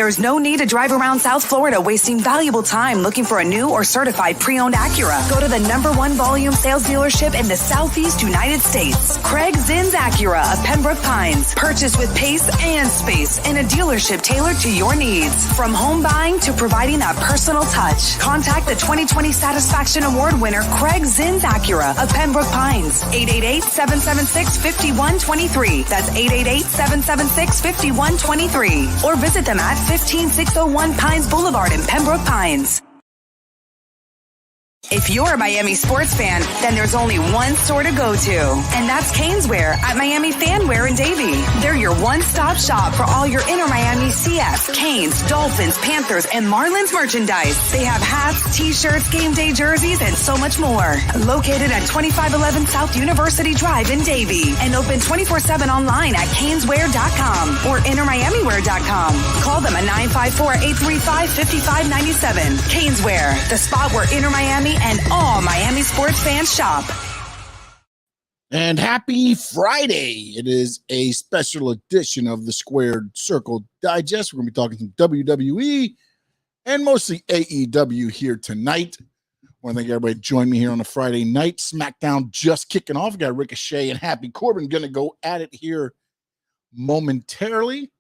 There's no need to drive around South Florida wasting valuable time looking for a new or certified pre-owned Acura. Go to the #1 volume sales dealership in the Southeast United States. Craig Zinn's Acura of Pembroke Pines. Purchase with pace and space in a dealership tailored to your needs. From home buying to providing that personal touch. Contact the 2020 Satisfaction Award winner Craig Zinn's Acura of Pembroke Pines. 888-776-5123. That's 888-776-5123. Or visit them at 15601 Pines Boulevard in Pembroke Pines. If you're a Miami sports fan, then there's only one store to go to, and that's Caneswear at Miami Fanwear in Davie. They're your one-stop shop for all your inner Miami CF, Canes, Dolphins, Panthers, and Marlins merchandise. They have hats, t-shirts, game day jerseys, and so much more. Located at 2511 South University Drive in Davie, and open 24/7 online at caneswear.com or innermiamiwear.com. Call them at 954-835-5597. Caneswear, the spot where inner Miami and all Miami sports fans shop. And happy Friday. It is a special edition of the Squared Circle Digest. We're going to be talking some WWE and mostly AEW here tonight. I want to thank everybody join me here on a Friday night. SmackDown just kicking off. We got Ricochet and Happy Corbin going to go at it here momentarily.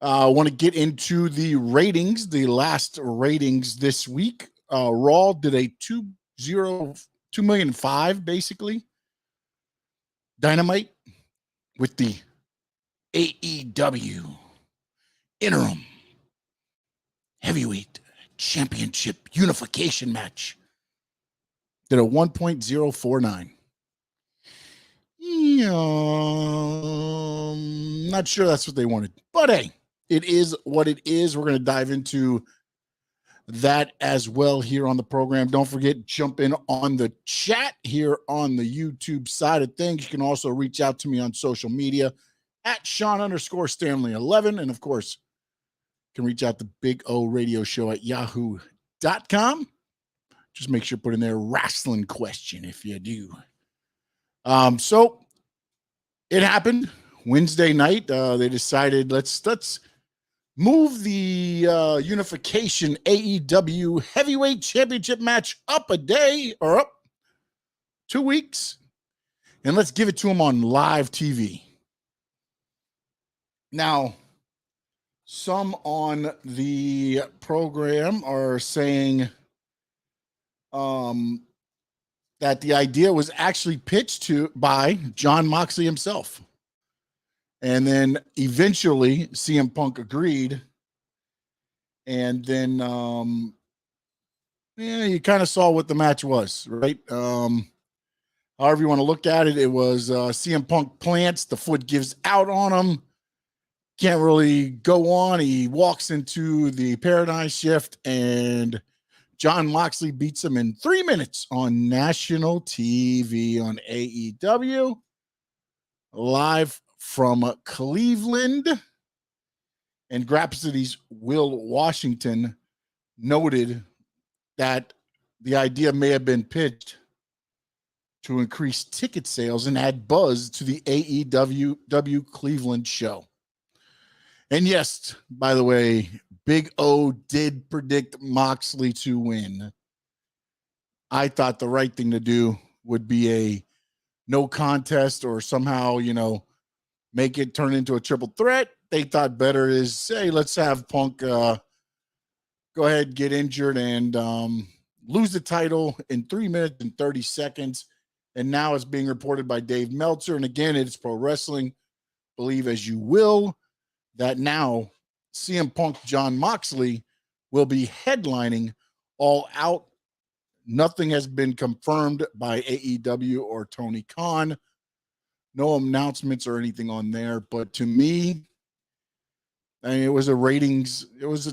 I want to get into the ratings, the last ratings this week. Raw did a 2,000,005 basically. Dynamite with the AEW interim heavyweight championship unification match did a 1.049. Not sure that's what they wanted, but hey, it is what it is. We're going to dive into that as well here on the program. Don't forget, jump in on the chat here on the YouTube side of things. You can also reach out to me on social media at Sean_Stanley11. And of course, you can reach out to Big O Radio Show at yahoo.com. Just make sure to put in there wrestling question if you do. So it happened Wednesday night. They decided let's move the unification AEW heavyweight championship match up a day or up 2 weeks, and let's give it to them on live TV. Now, some on the program are saying that the idea was actually pitched by John Moxley himself. And then eventually CM Punk agreed. And then, you kind of saw what the match was, right? However you want to look at it, it was CM Punk plants, the foot gives out on him. Can't really go on. He walks into the paradigm shift, and John Moxley beats him in 3 minutes on national TV on AEW. Live from Cleveland. And Grapsodi's Will Washington noted that the idea may have been pitched to increase ticket sales and add buzz to the AEW Cleveland show. And yes, by the way, Big O did predict Moxley to win. I thought the right thing to do would be a no contest or somehow, make it turn into a triple threat. They thought better is, hey, let's have Punk go ahead, get injured, and lose the title in 3 minutes and 30 seconds. And now it's being reported by Dave Meltzer. And again, it's Pro Wrestling, believe as you will, that now CM Punk, John Moxley will be headlining All Out. Nothing has been confirmed by AEW or Tony Khan. No announcements or anything on there, but to me, it was a ratings. It was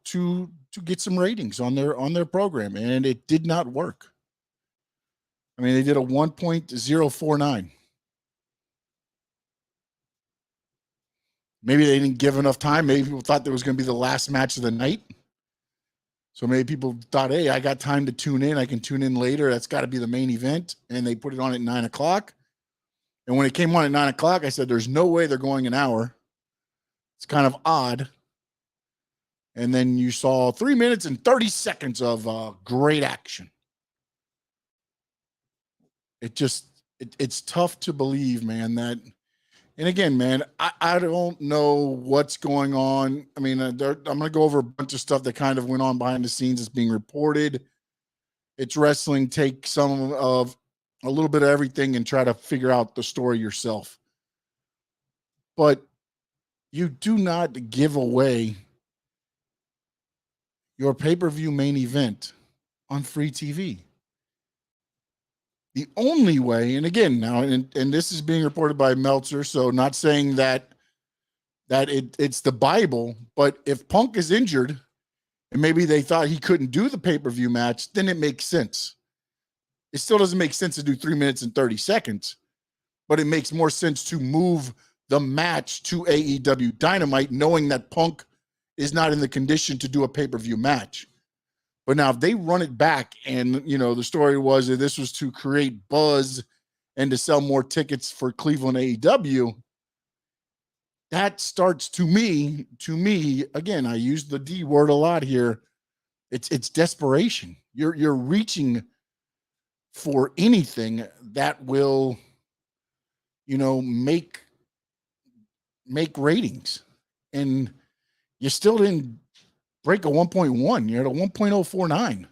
to get some ratings on their program, and it did not work. I mean, they did a 1.049. Maybe they didn't give enough time. Maybe people thought there was going to be the last match of the night. So maybe people thought, hey, I got time to tune in. I can tune in later. That's got to be the main event. And they put it on at 9 o'clock. And when it came on at 9 o'clock, I said, there's no way they're going an hour. It's kind of odd. And then you saw 3 minutes and 30 seconds of great action. It's tough to believe, man, that, and again, man, I don't know what's going on. I mean, I'm going to go over a bunch of stuff that kind of went on behind the scenes that's being reported. It's wrestling. Take some of a little bit of everything and try to figure out the story yourself. But you do not give away your pay-per-view main event on free TV. The only way, and again, now, and this is being reported by Meltzer, so not saying that it's the Bible, but if Punk is injured and maybe they thought he couldn't do the pay-per-view match, then it makes sense. It still doesn't make sense to do 3 minutes and 30 seconds, but it makes more sense to move the match to AEW Dynamite, knowing that Punk is not in the condition to do a pay-per-view match. But now if they run it back and, you know, the story was that this was to create buzz and to sell more tickets for Cleveland AEW, that starts to me, again, I use the D word a lot here. It's desperation. You're reaching for anything that will, you know, make ratings. And you still didn't break a 1.1. You're at a 1.049.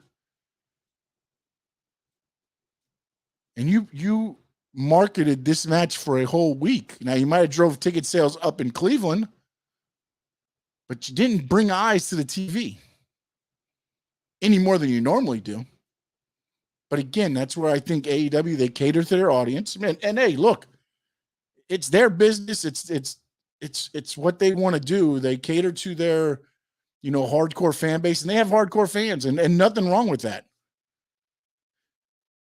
And you marketed this match for a whole week. Now, you might have drove ticket sales up in Cleveland, but you didn't bring eyes to the TV any more than you normally do. But again, that's where I think AEW, they cater to their audience. And hey, look, it's their business. It's what they want to do. They cater to their, you know, hardcore fan base, and they have hardcore fans, and nothing wrong with that.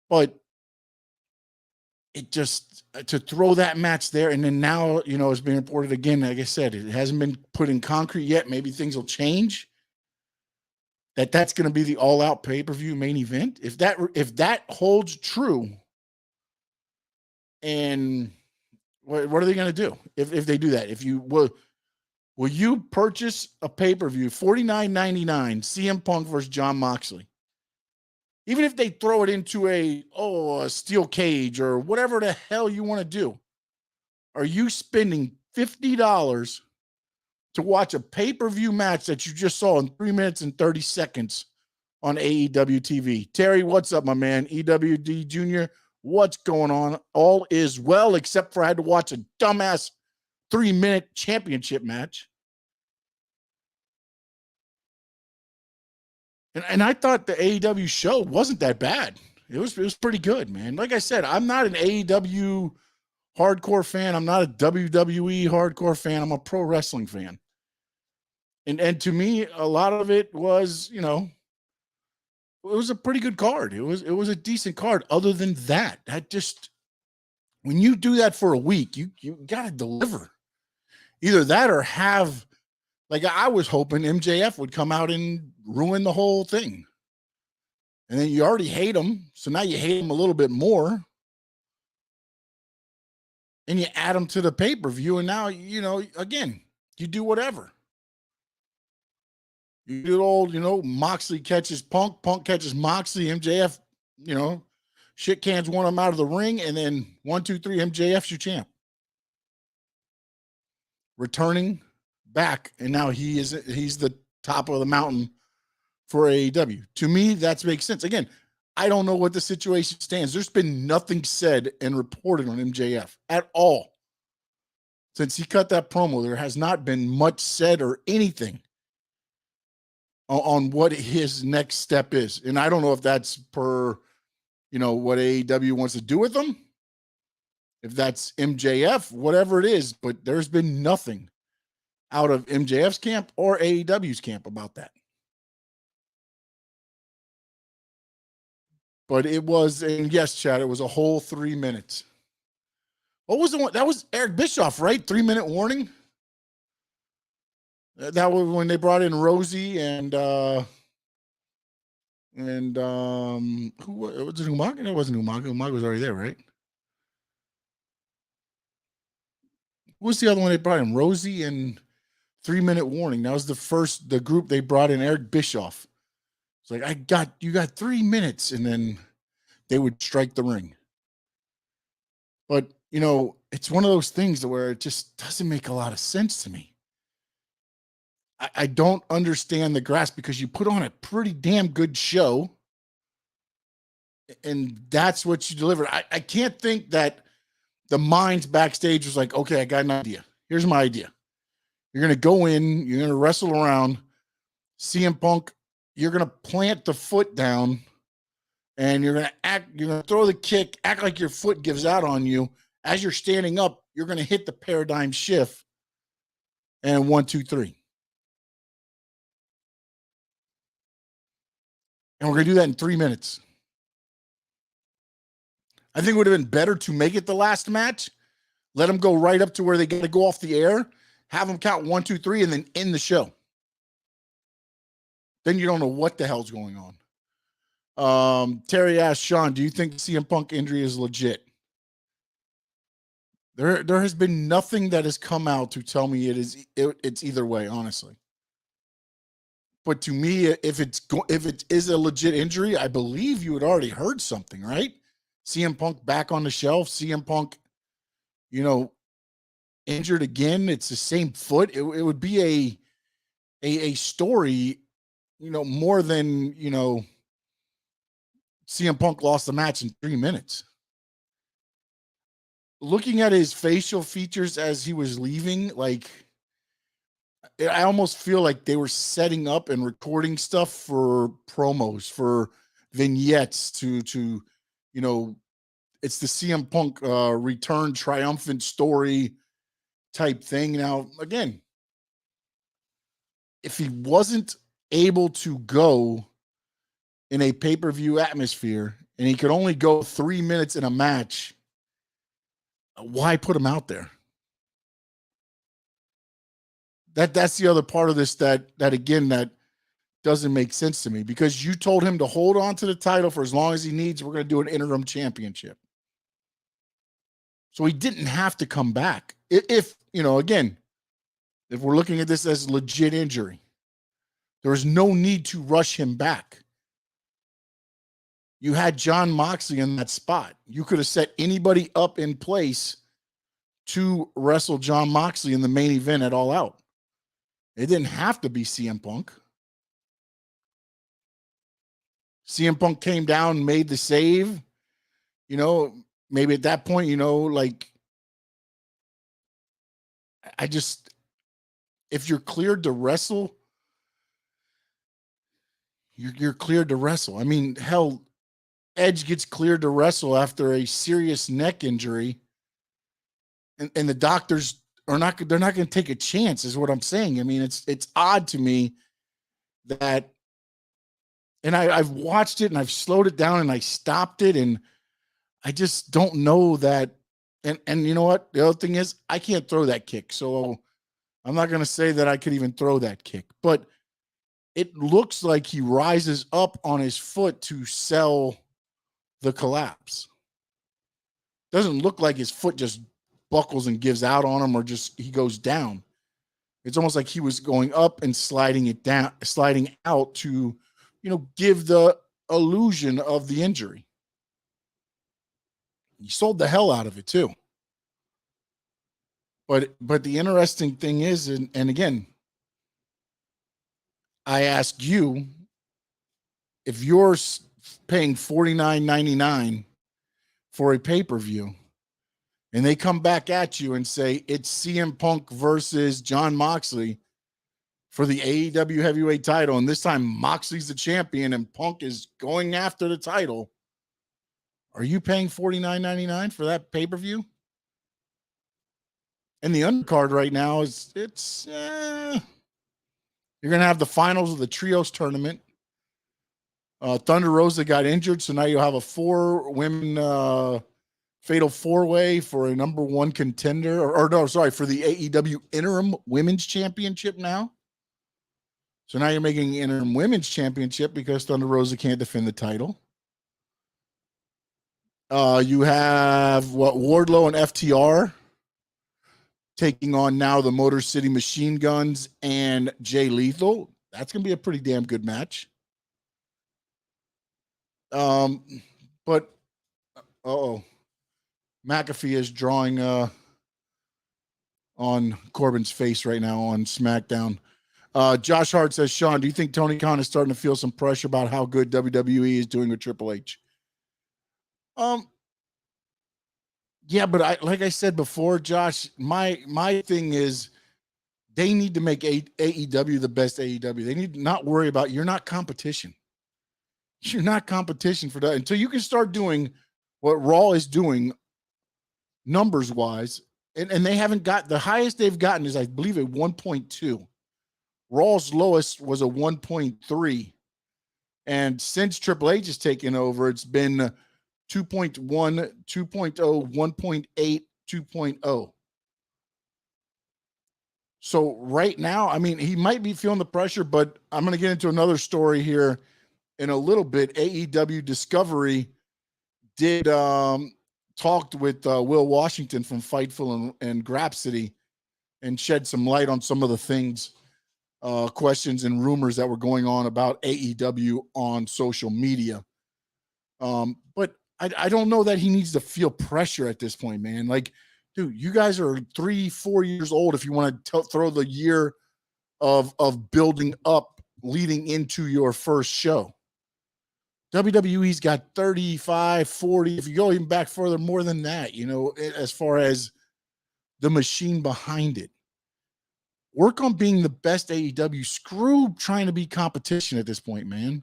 But it just, to throw that match there, and then now, you know, it's being reported again, like I said, it hasn't been put in concrete yet. Maybe things will change. That's going to be the all-out pay-per-view main event. If that holds true, and what are they going to do if they do that? If you will you purchase a pay-per-view $49.99 CM Punk versus John Moxley? Even if they throw it into a steel cage or whatever the hell you want to do, are you spending $50 to watch a pay-per-view match that you just saw in 3 minutes and 30 seconds on AEW TV? Terry, what's up, my man? EWD Jr., what's going on? All is well, except for I had to watch a dumbass 3-minute championship match. And I thought the AEW show wasn't that bad. It was pretty good, man. Like I said, I'm not an AEW hardcore fan. I'm not a WWE hardcore fan. I'm a pro wrestling fan. And to me, a lot of it was, you know, it was a pretty good card. It was a decent card. Other than that, when you do that for a week, you got to deliver. Either that or have, like, I was hoping MJF would come out and ruin the whole thing. And then you already hate him, so now you hate him a little bit more. And you add him to the pay-per-view, and now, you know, again, you do whatever. You do old, you know, Moxley catches Punk, Punk catches Moxley, MJF, you know, shit cans one of them out of the ring, and then 1, 2, 3, MJF's your champ. Returning back, and now he's the top of the mountain for AEW. To me, that makes sense. Again, I don't know what the situation stands. There's been nothing said and reported on MJF at all. Since he cut that promo, there has not been much said or anything on what his next step is. And I don't know if that's per, you know, what AEW wants to do with him, if that's MJF, whatever it is, but there's been nothing out of MJF's camp or AEW's camp about that. But it was, and yes, Chad, it was a whole 3 minutes. What was the one? That was Eric Bischoff, right? 3-minute warning. That was when they brought in Rosie and who was it? Umaga? It wasn't Umaga. Umaga was already there, right? Who was the other one they brought in? Rosie and 3-minute warning. That was the group they brought in, Eric Bischoff. It's like, you got 3 minutes, and then they would strike the ring. But, it's one of those things where it just doesn't make a lot of sense to me. I don't understand the grasp, because you put on a pretty damn good show, and that's what you delivered. I can't think that the minds backstage was like, okay, I got an idea. Here's my idea. You're going to go in, you're going to wrestle around. CM Punk, you're going to plant the foot down, and you're going to throw the kick, act like your foot gives out on you. As you're standing up, you're going to hit the paradigm shift, and 1, 2, 3. And we're going to do that in 3 minutes. I think it would have been better to make it the last match, let them go right up to where they got to go off the air, have them count 1, 2, 3, and then end the show. Then you don't know what the hell's going on. Terry asked, Sean, do you think the CM Punk injury is legit? There has been nothing that has come out to tell me it's either way, honestly. But to me, if it is a legit injury, I believe you had already heard something, right? CM Punk back on the shelf, CM Punk, injured again. It's the same foot. It would be a story, more than, CM Punk lost the match in 3 minutes. Looking at his facial features as he was leaving, I almost feel like they were setting up and recording stuff for promos, for vignettes to it's the CM Punk return triumphant story type thing. Now, again, if he wasn't able to go in a pay-per-view atmosphere and he could only go 3 minutes in a match, why put him out there? That's the other part of this that doesn't make sense to me, because you told him to hold on to the title for as long as he needs. We're going to do an interim championship. So he didn't have to come back. If we're looking at this as a legit injury, there was no need to rush him back. You had John Moxley in that spot. You could have set anybody up in place to wrestle John Moxley in the main event at All Out. It didn't have to be CM Punk. CM Punk came down, made the save. Maybe at that point, if you're cleared to wrestle, you're cleared to wrestle. I mean, hell, Edge gets cleared to wrestle after a serious neck injury, and the doctors they're not going to take a chance, is what I'm saying. I mean, it's odd to me that, and I've watched it and I've slowed it down and I stopped it, and I just don't know that. And you know what? The other thing is, I can't throw that kick. So I'm not going to say that I could even throw that kick, but it looks like he rises up on his foot to sell the collapse. Doesn't look like his foot just buckles and gives out on him, or just he goes down. It's almost like he was going up and sliding out to, give the illusion of the injury. He sold the hell out of it too. But the interesting thing is, and again, I ask you, if you're paying $49.99 for a pay-per-view, and they come back at you and say it's CM Punk versus John Moxley for the AEW heavyweight title, and this time Moxley's the champion and Punk is going after the title, are you paying $49.99 for that pay-per-view? And the undercard right now is you're going to have the finals of the trios tournament. Thunder Rosa got injured, so now you'll have a 4-women fatal 4-way for a number 1 contender, for the AEW interim women's championship now. So now you're making interim women's championship because Thunder Rosa can't defend the title. You have Wardlow and FTR taking on now the Motor City Machine Guns and Jay Lethal. That's going to be a pretty damn good match. But McAfee is drawing on Corbin's face right now on SmackDown. Josh Hart says, Sean, do you think Tony Khan is starting to feel some pressure about how good WWE is doing with Triple H? Yeah, but like I said before, Josh, my thing is they need to make AEW the best AEW. They need to not worry about, you're not competition. You're not competition for that until you can start doing what Raw is doing numbers wise. And they haven't got, the highest they've gotten is, I believe, a 1.2. Raw's lowest was a 1.3. And since Triple H has taken over, it's been 2.1, 2.0, 1.8, 2.0. So right now, I mean, he might be feeling the pressure, but I'm going to get into another story here in a little bit. AEW Discovery did talked with Will Washington from Fightful and Grapsity and shed some light on some of the things, questions and rumors that were going on about AEW on social media. But I don't know that he needs to feel pressure at this point, man. Like, dude, you guys are 3-4 years old if you want to throw the year of building up leading into your first show. WWE's got 35, 40. If you go even back further, more than that, you know, as far as the machine behind it. Work on being the best AEW. Screw trying to be competition at this point, man.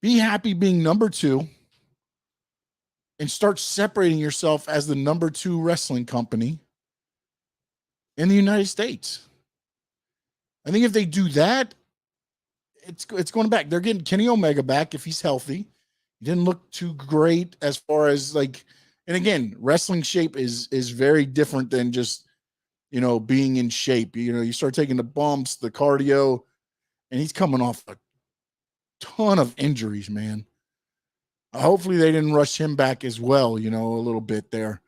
Be happy being number 2 and start separating yourself as the number 2 wrestling company in the United States. I think if they do that, it's going back. They're getting Kenny Omega back if he's healthy. He didn't look too great as far as like, and again, wrestling shape is very different than just, you know, being in shape. You know, you start taking the bumps, the cardio, and he's coming off a ton of injuries, man. Hopefully they didn't rush him back as well, you know, a little bit there.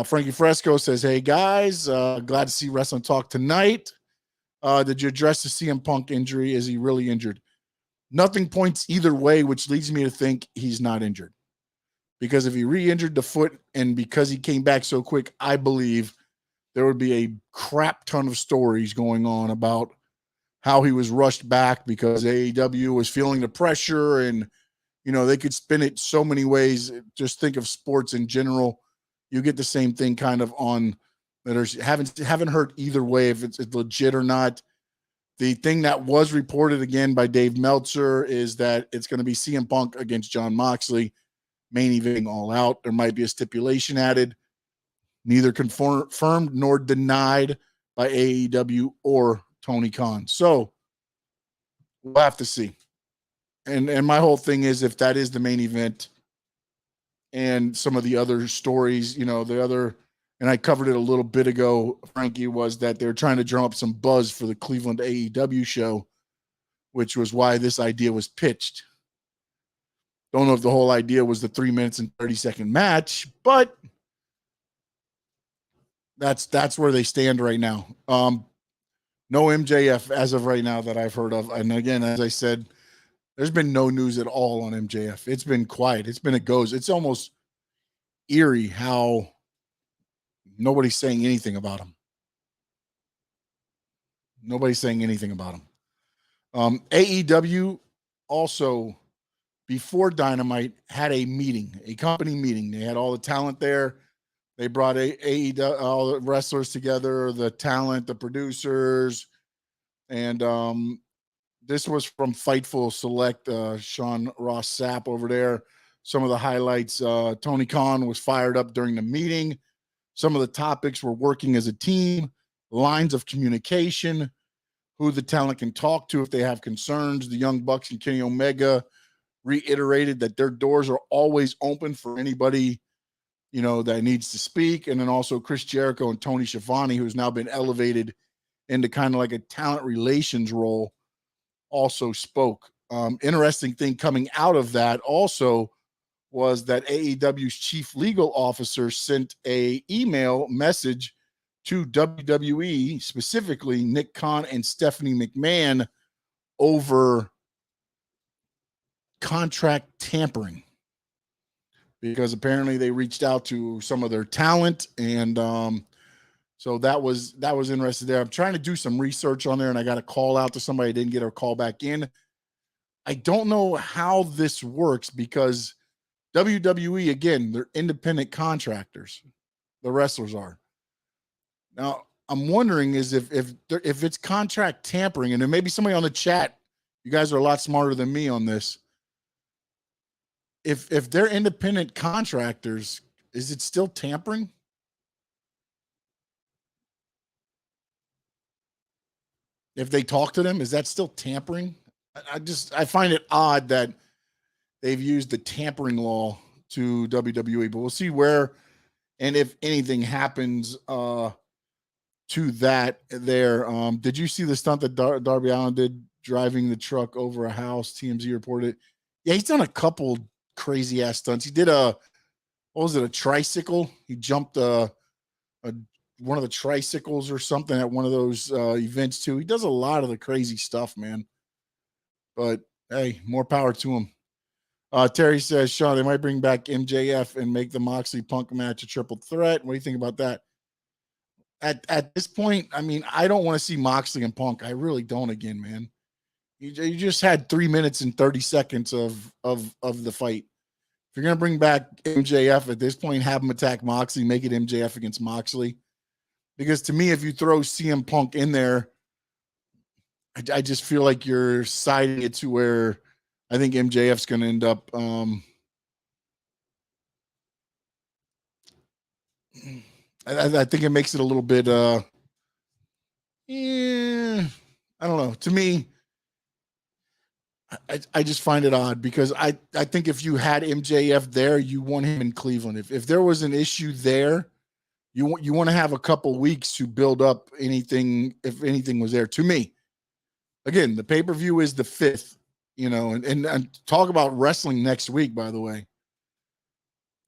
Frankie Fresco says, hey guys, glad to see Wrestling Talk tonight. Did you address the CM Punk injury? Is he really injured? Nothing points either way, which leads me to think he's not injured. Because if he re-injured the foot and because he came back so quick, I believe there would be a crap ton of stories going on about how he was rushed back because AEW was feeling the pressure and, you know, they could spin it so many ways. Just think of sports in general. You get the same thing kind of on that are haven't heard either way if it's legit or not. The thing that was reported again by Dave Meltzer is that it's going to be CM Punk against John Moxley, main eventing All Out. There might be a stipulation added, neither confirmed nor denied by AEW or Tony Khan. So we'll have to see. And my whole thing is, if that is the main event and some of the other stories, you know, the other, and I covered it a little bit ago, Frankie, was that they're trying to drum up some buzz for the Cleveland AEW show, which was why this idea was pitched. Don't know if the whole idea was the 3 minutes and 30-second match, but that's where they stand right now. No MJF as of right now that I've heard of. And again, as I said, there's been no news at all on MJF. It's been quiet. It's been a ghost. It's almost eerie how nobody's saying anything about him. Nobody's saying anything about him. AEW also, before Dynamite, had a meeting, a company meeting. They had all the talent there. They brought AEW, all the wrestlers together, the talent, the producers, and this was from Fightful Select, Sean Ross Sapp over there. Some of the highlights, Tony Khan was fired up during the meeting. Some of the topics were working as a team, lines of communication, who the talent can talk to if they have concerns. The Young Bucks and Kenny Omega reiterated that their doors are always open for anybody, you know, that needs to speak. And then also Chris Jericho and Tony Schiavone, who's now been elevated into kind of like a talent relations role, also spoke. Interesting thing coming out of that also was that AEW's chief legal officer sent a email message to WWE, specifically Nick Khan and Stephanie McMahon, over contract tampering, because apparently they reached out to some of their talent, and so that was interesting there. I'm trying to do some research on there, and I got a call out to somebody. I didn't get a call back in. I don't know how this works, because WWE, again, they're independent contractors. The wrestlers are. Now, I'm wondering is if it's contract tampering, and there may be somebody on the chat. You guys are a lot smarter than me on this. If they're independent contractors, is it still tampering? If they talk to them, is that still tampering? I find it odd that they've used the tampering law to WWE, but we'll see where and if anything happens to that there. Did you see the stunt that Darby Allin did driving the truck over a house? TMZ reported. Yeah, he's done a couple crazy ass stunts. He did a tricycle? He jumped one of the tricycles or something at one of those events too. He does a lot of the crazy stuff, man. But hey, more power to him. Terry says, Sean, they might bring back MJF and make the Moxley Punk match a triple threat. What do you think about that? At this point, I mean, I don't want to see Moxley and Punk. I really don't again, man. You just had 3 minutes and 30 seconds of the fight. If you're going to bring back MJF at this point, have him attack Moxley, make it MJF against Moxley. Because to me, if you throw CM Punk in there, I just feel like you're siding it to where I think MJF's going to end up I think it makes it a little bit I don't know. To me, I just find it odd, because I think if you had MJF there, you want him in Cleveland. If there was an issue there, you want to have a couple weeks to build up anything, if anything was there. To me, again, the pay-per-view is the 5th, and talk about wrestling next week, by the way.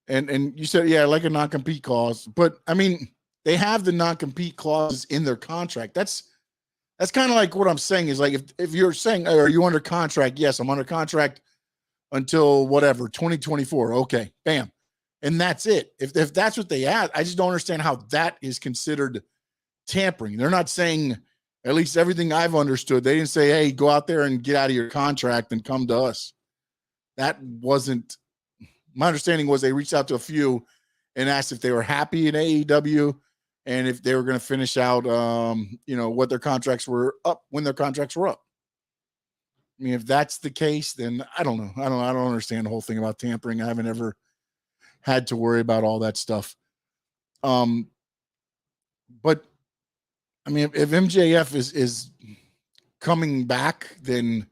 And you said, yeah, like a non-compete clause, but I mean, they have the non-compete clauses in their contract. That's kind of like what I'm saying is, like, if you're saying, are you under contract? Yes, I'm under contract until whatever, 2024. Okay, bam. And that's it. If that's what they add, I just don't understand how that is considered tampering. They're not saying, at least everything I've understood, they didn't say, hey, go out there and get out of your contract and come to us. That wasn't, my understanding was they reached out to a few and asked if they were happy in AEW and if they were going to finish out, what their contracts were up when their contracts were up. I mean, if that's the case, then I don't know. I don't understand the whole thing about tampering. I haven't ever had to worry about all that stuff. But I mean, if MJF is coming back, then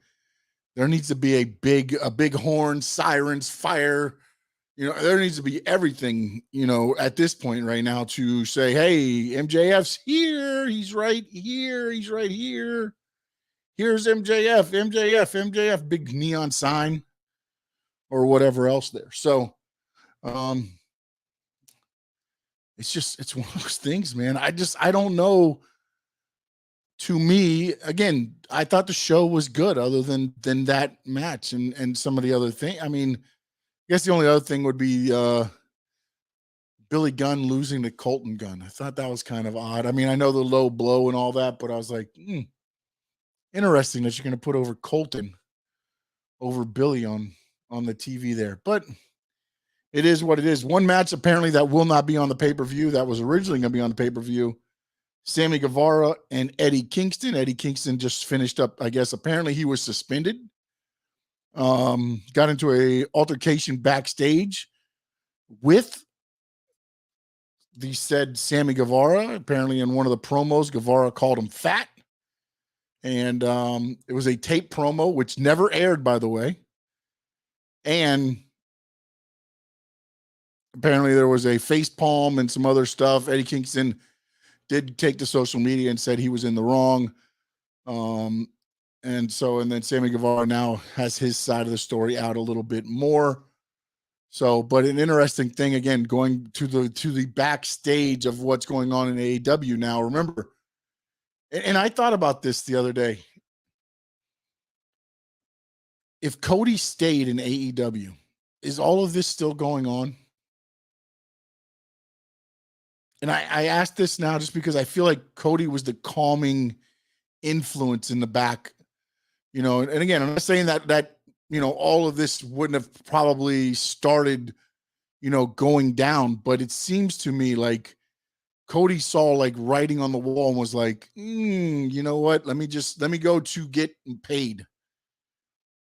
there needs to be a big horn, sirens, fire. There needs to be everything, at this point right now to say, hey, MJF's here. He's right here. He's right here. Here's MJF, big neon sign or whatever else there. So, it's one of those things, man. I don't know. To me, again, I thought the show was good other than that match and some of the other things. I mean, I guess the only other thing would be Billy Gunn losing to Colton Gunn. I thought that was kind of odd. I mean, I know the low blow and all that, but I was like, interesting that you're going to put over Colton over Billy on the TV there. But it is what it is. One match apparently that will not be on the pay-per-view that was originally going to be on the pay-per-view. Sami Guevara and Eddie Kingston. Eddie Kingston just finished up, I guess. Apparently he was suspended. Got into a altercation backstage with the said Sami Guevara. Apparently in one of the promos, Guevara called him fat. And it was a tape promo, which never aired, by the way. And apparently there was a face palm and some other stuff. Eddie Kingston did take to social media and said he was in the wrong. And then Sami Guevara now has his side of the story out a little bit more. So, but an interesting thing, again, going to the backstage of what's going on in AEW now. Remember, and I thought about this the other day. If Cody stayed in AEW, is all of this still going on? And I asked this now just because I feel like Cody was the calming influence in the back, and again, I'm not saying that all of this wouldn't have probably started, going down, but it seems to me like Cody saw like writing on the wall and was like, you know what? Let me go to get paid.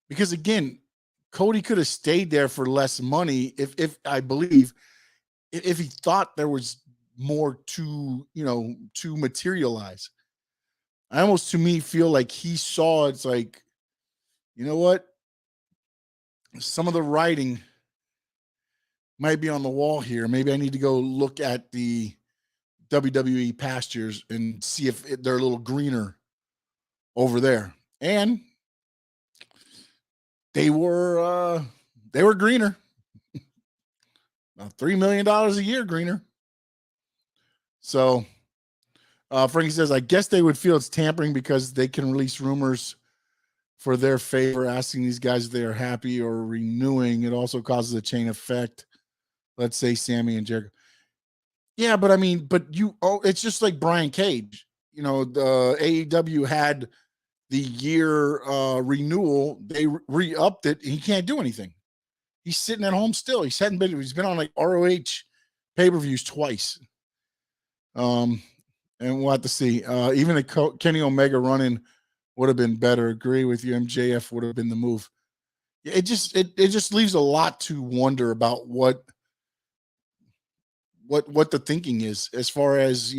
Because again, Cody could have stayed there for less money if I believe if he thought there was more to materialize. I almost, to me, feel like he saw it's like, you know what? Some of the writing might be on the wall here. Maybe I need to go look at the WWE pastures and see if they're a little greener over there. And they were greener. About $3 million a year greener. So Frankie says, I guess they would feel it's tampering because they can release rumors for their favor, asking these guys if they are happy or renewing. It also causes a chain effect. Let's say Sami and Jericho. Yeah, but I mean, it's just like Brian Cage. The AEW had the year renewal. They re-upped it. He can't do anything. He's sitting at home still. He's been on like ROH pay-per-views twice. And we'll have to see. Even the Kenny Omega run-in would have been better. Agree with you. MJF would have been the move. It just leaves a lot to wonder about what the thinking is as far as,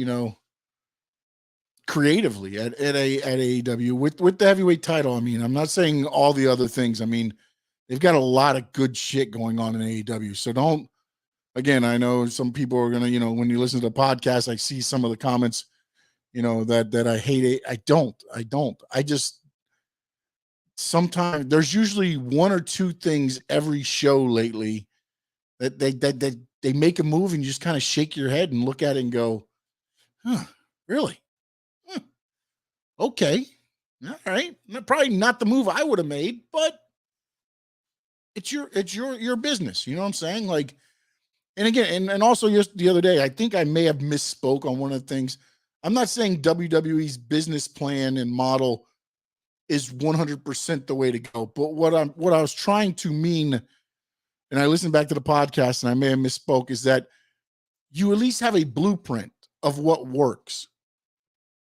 creatively at AEW with the heavyweight title. I mean, I'm not saying all the other things. I mean, they've got a lot of good shit going on in AEW. So again, I know some people are going to, when you listen to the podcast, I see some of the comments, that I hate it. I don't. I just, sometimes there's usually one or two things every show lately that they make a move and you just kind of shake your head and look at it and go, huh, really? Huh. Okay. All right. Probably not the move I would have made, but it's your business. You know what I'm saying? Like, and again, and also just the other day, I think I may have misspoke on one of the things. I'm not saying WWE's business plan and model is 100% the way to go, but what I was trying to mean, and I listened back to the podcast and I may have misspoke, is that you at least have a blueprint of what works.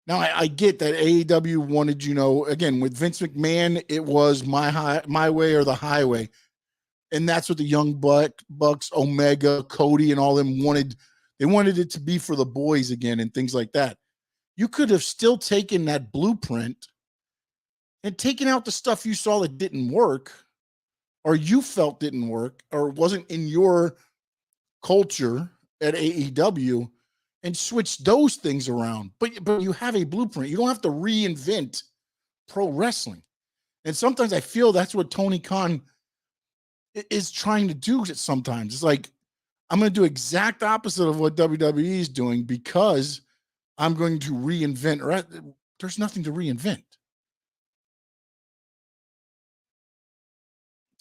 Now I get that AEW wanted, again, with Vince McMahon, it was my way or the highway. And that's what the Young Bucks, Omega, Cody, and all them wanted. They wanted it to be for the boys again and things like that. You could have still taken that blueprint and taken out the stuff you saw that didn't work or you felt didn't work or wasn't in your culture at AEW and switched those things around. But you have a blueprint. You don't have to reinvent pro wrestling. And sometimes I feel that's what Tony Khan is trying to do sometimes. It's like, I'm going to do exact opposite of what WWE is doing because I'm going to reinvent. There's nothing to reinvent.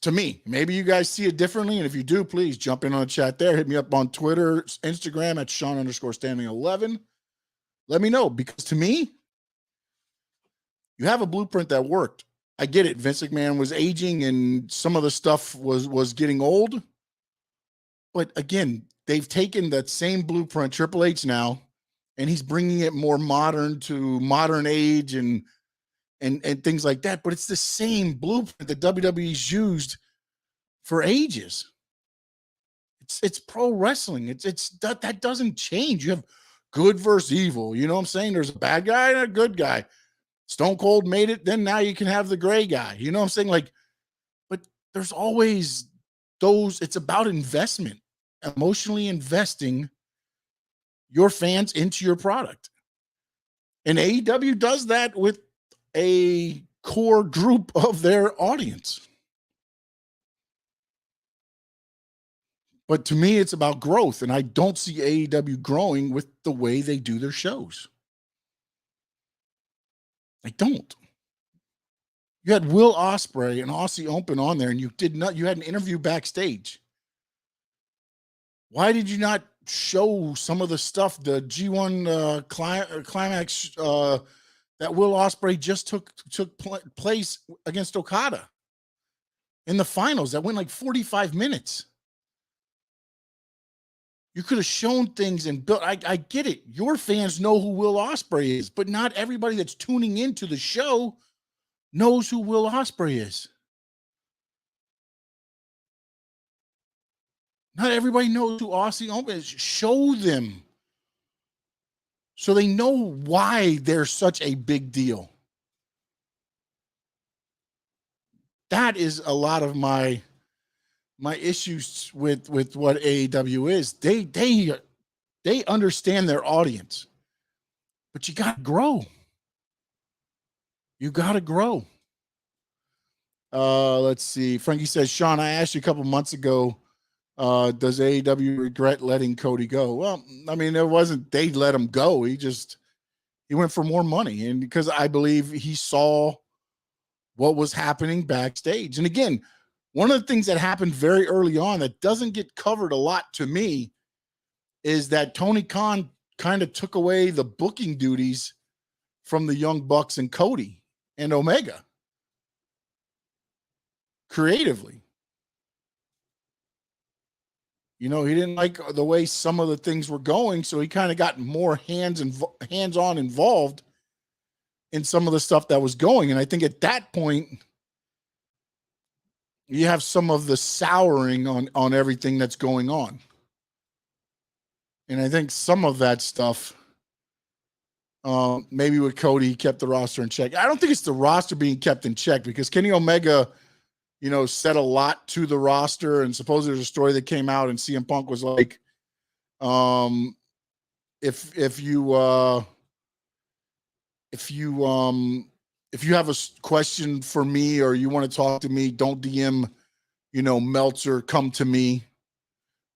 To me, maybe you guys see it differently. And if you do, please jump in on the chat there. Hit me up on Twitter, Instagram at Sean_Stanley11. Let me know, because to me, you have a blueprint that worked. I get it. Vince McMahon was aging and some of the stuff was getting old. But again, they've taken that same blueprint, Triple H now, and he's bringing it more modern to modern age and things like that. But it's the same blueprint that WWE's used for ages. It's pro wrestling. It's that doesn't change. You have good versus evil. You know what I'm saying? There's a bad guy and a good guy. Stone Cold made it. Then now you can have the gray guy. You know what I'm saying? Like, but there's always those. It's about investment, emotionally investing your fans into your product. And AEW does that with a core group of their audience. But to me, it's about growth, and I don't see AEW growing with the way they do their shows. I don't. You had Will Ospreay and Aussie Open on there, and you had an interview backstage. Why did you not show some of the stuff, the G1 climax that Will Ospreay just took place against Okada in the finals? That went like 45 minutes. You could have shown things and built. I get it. Your fans know who Will Ospreay is, but not everybody that's tuning into the show knows who Will Ospreay is. Not everybody knows who Aussie Open is. Show them so they know why they're such a big deal. That is a lot of my issues with what AEW is. They understand their audience, but you got to grow. You got to grow. Let's see. Frankie says, Sean, I asked you a couple months ago, does AEW regret letting Cody go? Well, I mean, it wasn't they let him go. He went for more money. And because I believe he saw what was happening backstage. And again, one of the things that happened very early on that doesn't get covered a lot to me is that Tony Khan kind of took away the booking duties from the Young Bucks and Cody and Omega creatively. You know, he didn't like the way some of the things were going, so he kind of got more hands-on involved in some of the stuff that was going. And I think at that point, you have some of the souring on everything that's going on. And I think some of that stuff, maybe with Cody, he kept the roster in check. I don't think it's the roster being kept in check because Kenny Omega, you know, said a lot to the roster, and supposedly there's a story that came out and CM Punk was like, if you have a question for me or you want to talk to me, don't DM, you know, Meltzer, come to me.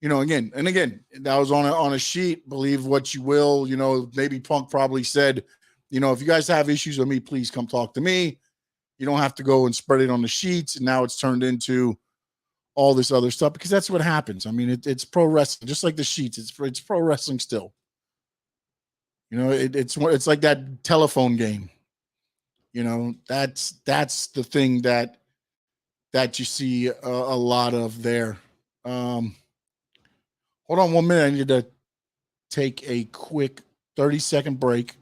You know, again, that was on a sheet, believe what you will. You know, maybe Punk probably said, you know, if you guys have issues with me, please come talk to me. You don't have to go and spread it on the sheets. And now it's turned into all this other stuff because that's what happens. I mean, it's pro wrestling, just like the sheets. It's pro wrestling still. You know, it's like that telephone game. You know, that's the thing that you see a lot of there. Hold on 1 minute. I need to take a quick 30-second break.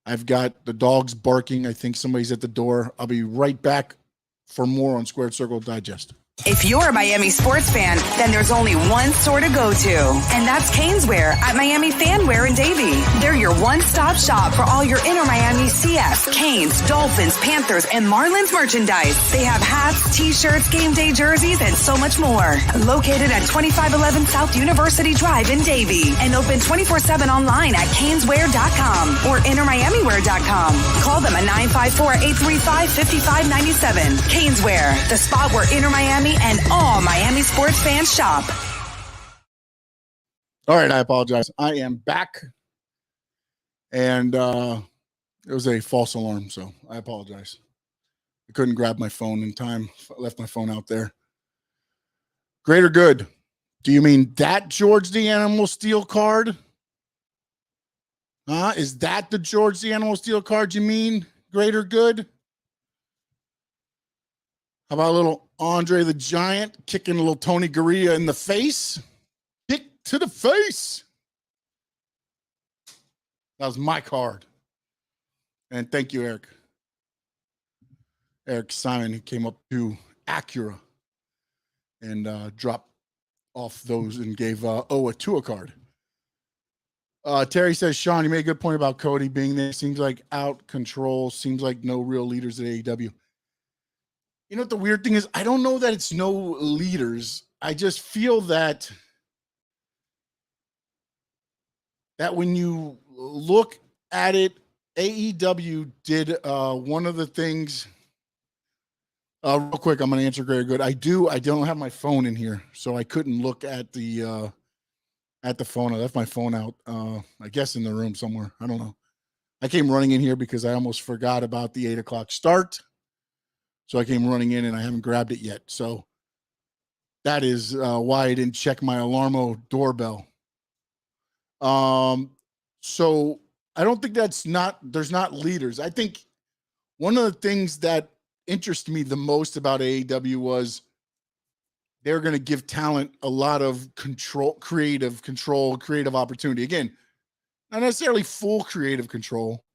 I've got the dogs barking. I think somebody's at the door. I'll be right back for more on Squared Circle Digest. If you're a Miami sports fan, then there's only one store to go to, and that's Caneswear at Miami Fanwear in Davie. They're your one-stop shop for all your inner Miami CF, Canes, Dolphins, Panthers, and Marlins merchandise. They have hats, t-shirts, game day jerseys, and so much more. Located at 2511 South University Drive in Davie, and open 24/7 online at caneswear.com or innermiamiwear.com. Call them at 954-835-5597. Caneswear, the spot where inner Miami and all Miami sports fans shop. All right, I apologize. I am back. And it was a false alarm, so I apologize. I couldn't grab my phone in time. I left my phone out there. Greater good. Do you mean that George the Animal Steel card? Is that the George the Animal Steel card you mean? Greater good? How about a little Andre the Giant kicking a little Tony Garea in the face? Kick to the face. That was my card. And thank you, Eric. Eric Simon, who came up to Acura and dropped off those and gave a Tua card. Terry says, Sean, you made a good point about Cody being there. Seems like out control. Seems like no real leaders at AEW. You know what the weird thing is? I don't know that it's no leaders. I just feel that when you look at it, AEW did one of the things Real quick, I'm going to answer very good. I don't have my phone in here, so I couldn't look at the phone. I left my phone out, I guess in the room somewhere. I don't know. I came running in here because I almost forgot about the 8:00 start. So I came running in and I haven't grabbed it yet. So that is why I didn't check my Alarmo doorbell. So I don't think there's not leaders. I think one of the things that interested me the most about AEW was they're going to give talent a lot of creative opportunity. Again, not necessarily full creative control,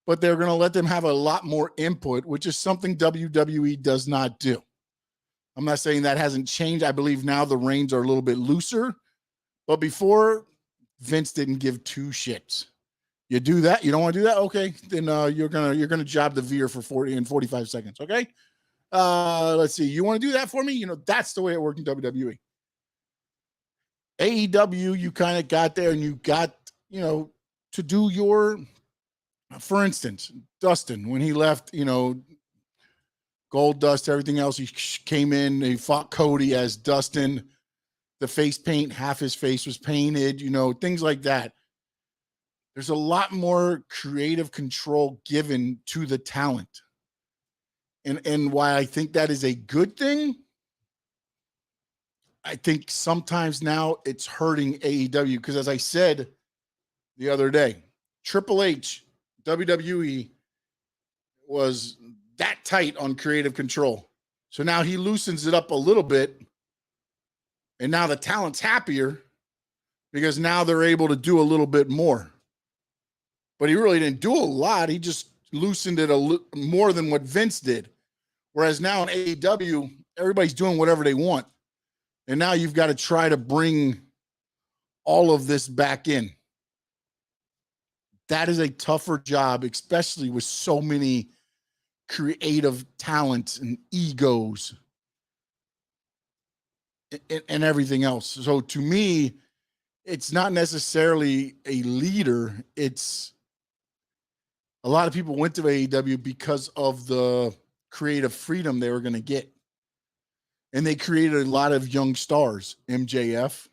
but they're going to let them have a lot more input, which is something WWE does not do. I'm not saying that hasn't changed. I believe now the reins are a little bit looser, but before, Vince didn't give two shits. You do that, you don't want to do that, okay? Then you're gonna job the veer for 40 and 45 seconds, okay? Let's see. You want to do that for me? You know, that's the way it worked in WWE. AEW, you kind of got there and you got, to do your, for instance, Dustin, when he left, Gold Dust, everything else, he came in, he fought Cody as Dustin. The face paint, half his face was painted, things like that. There's a lot more creative control given to the talent. And why I think that is a good thing, I think sometimes now it's hurting AEW because, as I said the other day, Triple H, WWE was that tight on creative control. So now he loosens it up a little bit, and now the talent's happier because now they're able to do a little bit more. But he really didn't do a lot. He just loosened it more than what Vince did. Whereas now in AEW, everybody's doing whatever they want. And now you've got to try to bring all of this back in. That is a tougher job, especially with so many creative talents and egos and everything else. So to me, it's not necessarily a leader. It's a lot of people went to AEW because of the creative freedom they were going to get. And they created a lot of young stars, MJF,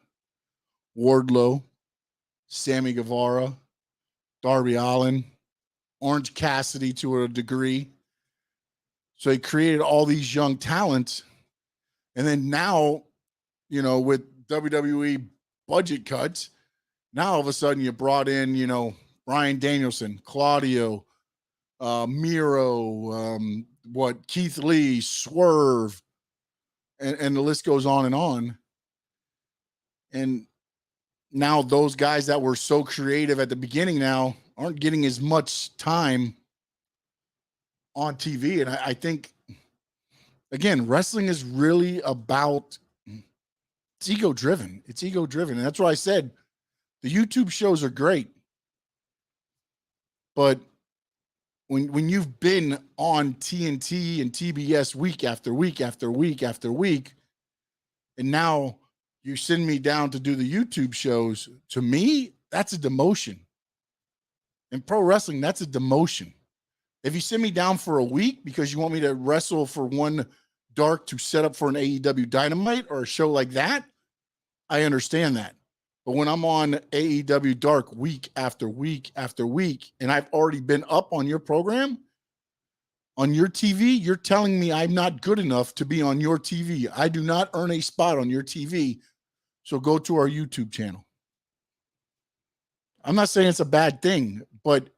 Wardlow, Sami Guevara, Darby Allin, Orange Cassidy to a degree. So they created all these young talents. And then now, with WWE budget cuts, now all of a sudden you brought in, Bryan Danielson, Claudio, Miro, Keith Lee, Swerve, and the list goes on and on. And now those guys that were so creative at the beginning now aren't getting as much time on TV. And I think, again, wrestling is really about, it's ego driven. It's ego driven. And that's why I said the YouTube shows are great. But when you've been on TNT and TBS week after week after week after week, and now you send me down to do the YouTube shows, to me, that's a demotion. In pro wrestling, that's a demotion. If you send me down for a week because you want me to wrestle for one dark to set up for an AEW Dynamite or a show like that, I understand that. But when I'm on AEW Dark week after week after week, and I've already been up on your program, on your TV, you're telling me I'm not good enough to be on your TV. I do not earn a spot on your TV. So go to our YouTube channel. I'm not saying it's a bad thing, but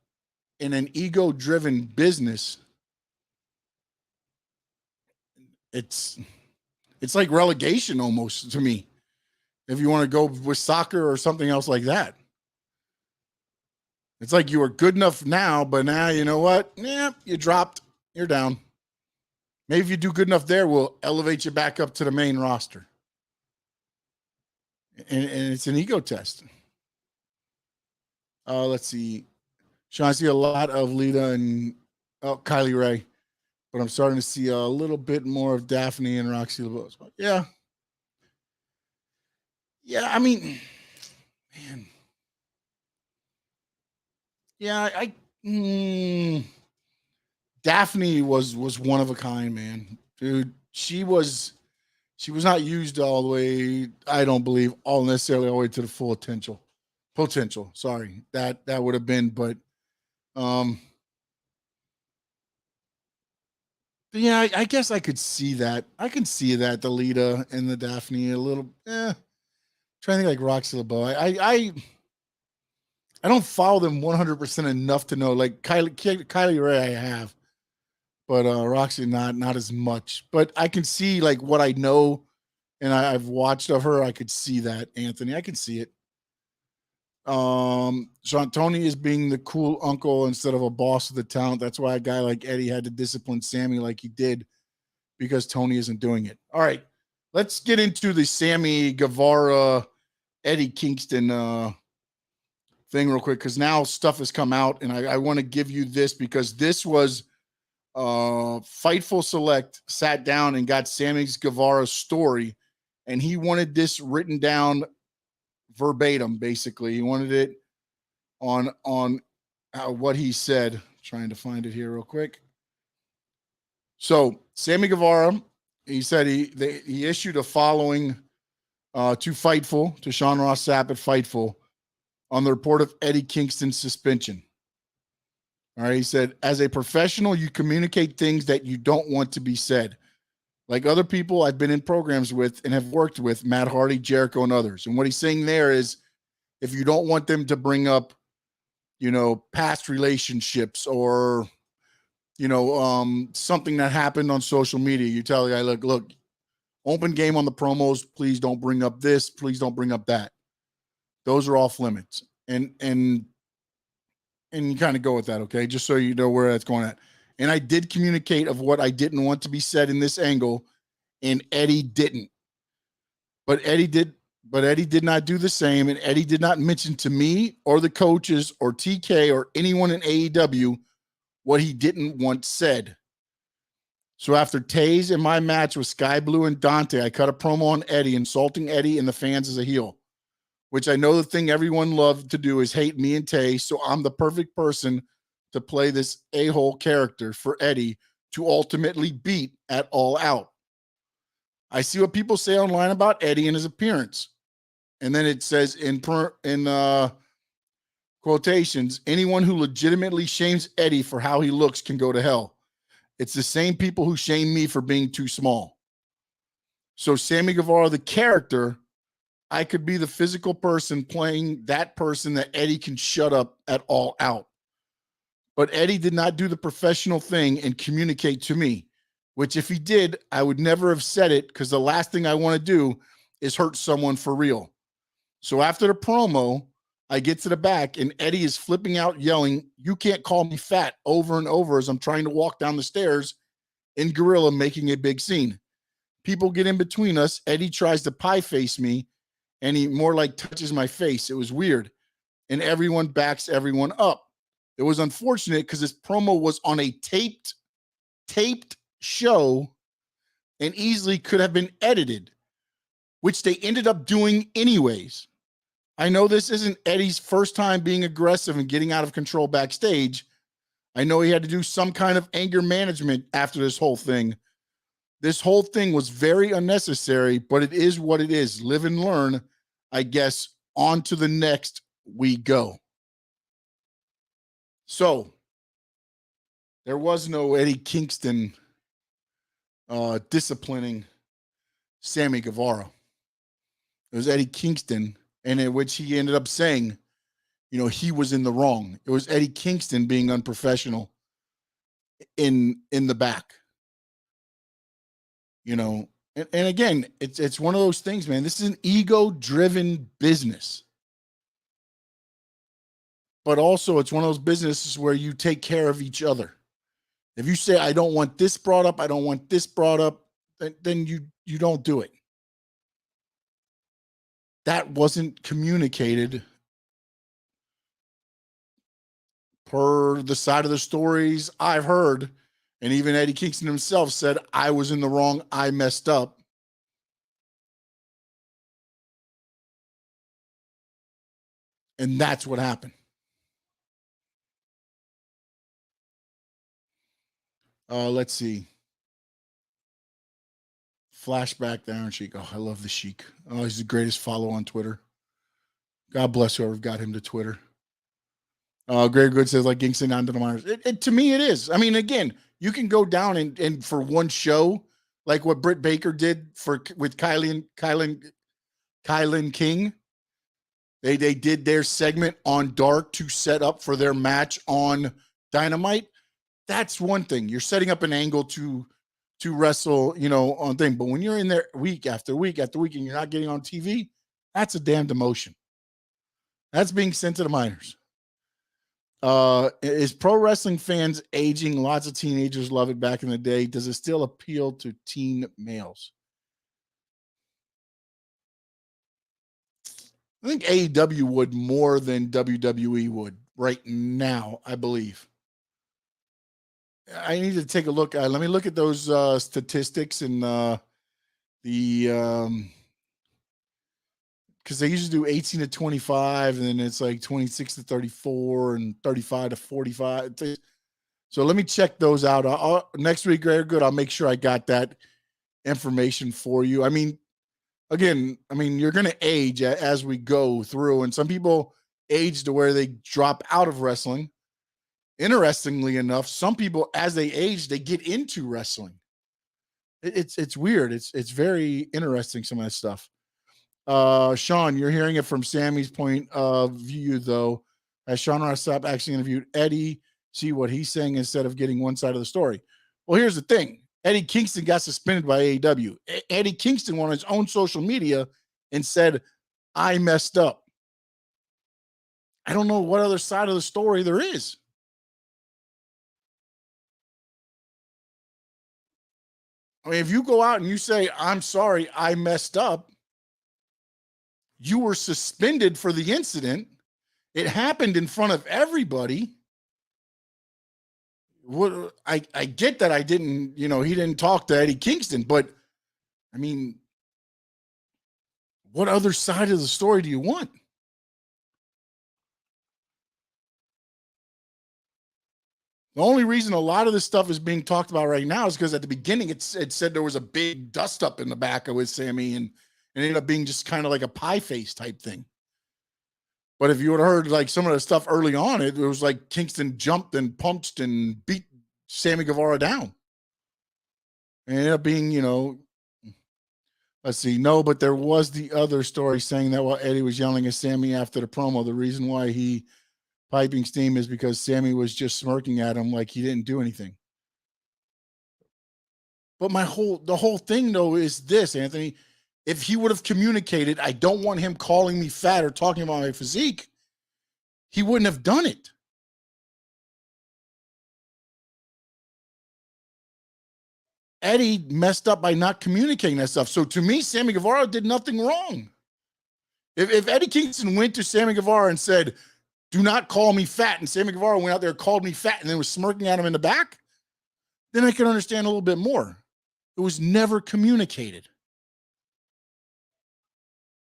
in an ego-driven business, it's like relegation almost to me. If you want to go with soccer or something else like that. It's like you were good enough now, but now you know what? Yeah, you dropped. You're down. Maybe if you do good enough there, we'll elevate you back up to the main roster. And it's an ego test. Let's see. Sean, I see a lot of Lita and Kylie Ray, but I'm starting to see a little bit more of Daphne and Roxy LeBeau. Yeah. Yeah, I mean, man. Yeah, Daphne was one of a kind, man. dude. She was not used all the way. I don't believe all necessarily all the way to the full potential. Potential. Sorry, that would have been, but um, yeah, I guess I could see that. I can see that the Lita and the Daphne a little. Trying to think like Roxy LeBeau. I don't follow them 100% enough to know. Like Kylie Ray, I have, but Roxy not as much. But I can see like what I know, and I've watched of her. I could see that, Anthony. I can see it. Sean Tony is being the cool uncle instead of a boss of the talent. That's why a guy like Eddie had to discipline Sami like he did, because Tony isn't doing it. All right, let's get into the Sami Guevara Eddie Kingston thing real quick, because now stuff has come out, and I want to give you this because this was Fightful Select sat down and got Sami Guevara's story, and he wanted this written down verbatim. Basically, he wanted it on what he said. Trying to find it here real quick. So Sami Guevara, he said he issued a following to Fightful, to Sean Ross Sapp at Fightful, on the report of Eddie Kingston's suspension. All right, he said, as a professional, you communicate things that you don't want to be said. Like other people I've been in programs with and have worked with, Matt Hardy, Jericho, and others. And what he's saying there is, if you don't want them to bring up, past relationships or, something that happened on social media, you tell the guy, look, open game on the promos. Please don't bring up this. Please don't bring up that. Those are off limits. And you kind of go with that, okay? Just so you know where that's going at. And I did communicate of what I didn't want to be said in this angle, and Eddie didn't. But Eddie did not do the same, and Eddie did not mention to me or the coaches or TK or anyone in AEW what he didn't want said. So after Taze and my match with Sky Blue and Dante, I cut a promo on Eddie, insulting Eddie and the fans as a heel, which I know the thing everyone loved to do is hate me and Tay, so I'm the perfect person to play this a-hole character for Eddie to ultimately beat at All Out. I see what people say online about Eddie and his appearance. And then it says in quotations, anyone who legitimately shames Eddie for how he looks can go to hell. It's the same people who shame me for being too small. So Sami Guevara, the character, I could be the physical person playing that person that Eddie can shut up at All Out. But Eddie did not do the professional thing and communicate to me, which if he did, I would never have said it, because the last thing I want to do is hurt someone for real. So after the promo, I get to the back and Eddie is flipping out, yelling, "You can't call me fat," over and over as I'm trying to walk down the stairs in Gorilla, making a big scene. People get in between us. Eddie tries to pie face me, and he more like touches my face. It was weird. And everyone backs everyone up. It was unfortunate because this promo was on a taped show and easily could have been edited, which they ended up doing anyways. I know this isn't Eddie's first time being aggressive and getting out of control backstage. I know he had to do some kind of anger management after this whole thing. This whole thing was very unnecessary, but it is what it is. Live and learn, I guess. On to the next we go. So there was no Eddie Kingston disciplining Sami Guevara. It was Eddie Kingston, and in which he ended up saying, he was in the wrong. It was Eddie Kingston being unprofessional in the back. And again, it's one of those things, man. This is an ego-driven business. But also it's one of those businesses where you take care of each other. If you say, I don't want this brought up, I don't want this brought up, then you don't do it. That wasn't communicated per the side of the stories I've heard. And even Eddie Kingston himself said, I was in the wrong. I messed up. And that's what happened. Let's see. Flashback to Iron Sheik. Oh, I love the Sheik. Oh, he's the greatest follow on Twitter. God bless whoever got him to Twitter. Greg Good says, like Kingston down to the minors. To me, it is. I mean, again, you can go down and for one show, like what Britt Baker did with Kylan King. They did their segment on Dark to set up for their match on Dynamite. That's one thing. You're setting up an angle to wrestle, on thing. But when you're in there week after week after week and you're not getting on TV, that's a damn demotion. That's being sent to the minors. Is pro wrestling fans aging? Lots of teenagers love it back in the day. Does it still appeal to teen males? I think AEW would more than WWE would right now, I believe. I need to take a look. Let me look at those statistics and because they usually do 18 to 25, and then it's like 26 to 34 and 35 to 45. So let me check those out. Next week, Greg Good, I'll make sure I got that information for you. I mean, again, you're going to age as we go through, and some people age to where they drop out of wrestling. Interestingly enough, some people, as they age, they get into wrestling. It's weird. It's very interesting, some of that stuff. Sean, you're hearing it from Sammy's point of view, though. As Sean Rossap actually interviewed Eddie, see what he's saying instead of getting one side of the story. Well, here's the thing. Eddie Kingston got suspended by AEW. Eddie Kingston went on his own social media and said, I messed up. I don't know what other side of the story there is. I mean, if you go out and you say, I'm sorry, I messed up, you were suspended for the incident. It happened in front of everybody. What I get that I didn't, he didn't talk to Eddie Kingston, but I mean, what other side of the story do you want? The only reason a lot of this stuff is being talked about right now is because at the beginning it said there was a big dust up in the back of with Sami, and it ended up being just kind of like a pie face type thing. But if you would have heard like some of the stuff early on, it was like Kingston jumped and punched and beat Sammy Guevara down. And it ended up being, let's see, no, but there was the other story saying that while Eddie was yelling at Sammy after the promo, the reason why he piping steam is because Sammy was just smirking at him like he didn't do anything. But the whole thing though is this, Anthony. If he would have communicated, I don't want him calling me fat or talking about my physique, he wouldn't have done it. Eddie messed up by not communicating that stuff. So to me, Sammy Guevara did nothing wrong. If Eddie Kingston went to Sammy Guevara and said, do not call me fat, and Sammy Guevara went out there, called me fat, and then was smirking at him in the back, then I can understand a little bit more. It was never communicated.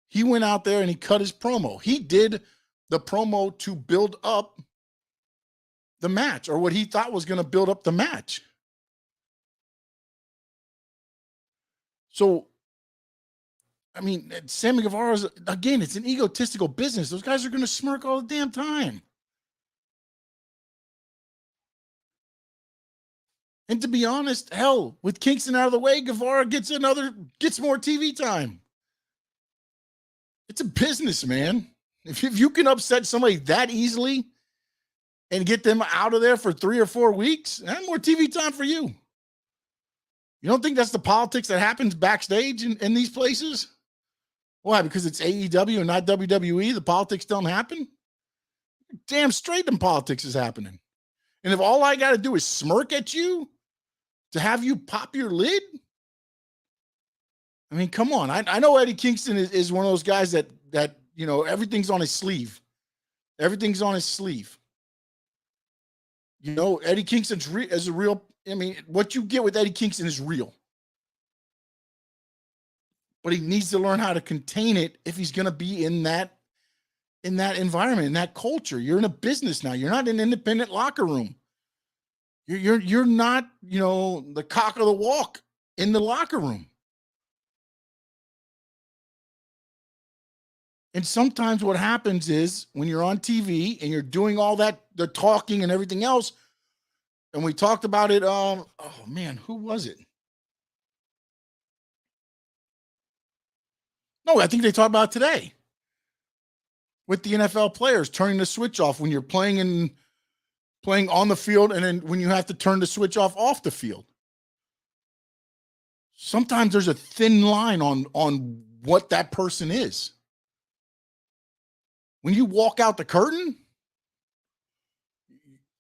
He went out there and he cut his promo. He did the promo to build up the match, or what he thought was going to build up the match. So, I mean, Sammy Guevara's, again, it's an egotistical business. Those guys are going to smirk all the damn time. And to be honest, hell, with Kingston out of the way, Guevara gets more TV time. It's a business, man. If you can upset somebody that easily and get them out of there for 3 or 4 weeks, and more TV time for you. You don't think that's the politics that happens backstage in these places? Why? Because it's AEW and not WWE, the politics don't happen? Damn straight them politics is happening. And if all I got to do is smirk at you to have you pop your lid, I mean, come on. I know Eddie Kingston is one of those guys that everything's on his sleeve. Everything's on his sleeve. Eddie Kingston's is a real. I mean, what you get with Eddie Kingston is real. But he needs to learn how to contain it if he's going to be in that environment, in that culture. You're in a business now. You're not in an independent locker room. You're not, the cock of the walk in the locker room. And sometimes what happens is when you're on TV and you're doing all that, the talking and everything else, and we talked about it. Oh man, who was it? No, I think they talked about it today with the NFL players turning the switch off when you're playing on the field, and then when you have to turn the switch off the field. Sometimes there's a thin line on what that person is. When you walk out the curtain,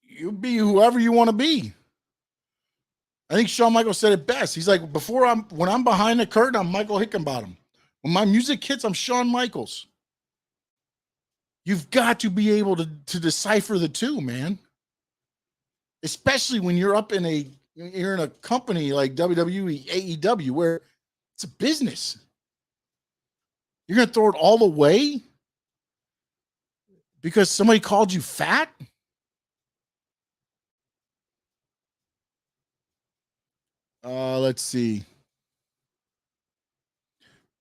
you be whoever you want to be. I think Shawn Michaels said it best. He's like, when I'm behind the curtain, I'm Michael Hickenbottom. When my music hits, I'm Shawn Michaels. You've got to be able to decipher the two, man. Especially when you're in a company like WWE, AEW, where it's a business. You're going to throw it all away because somebody called you fat? Let's see.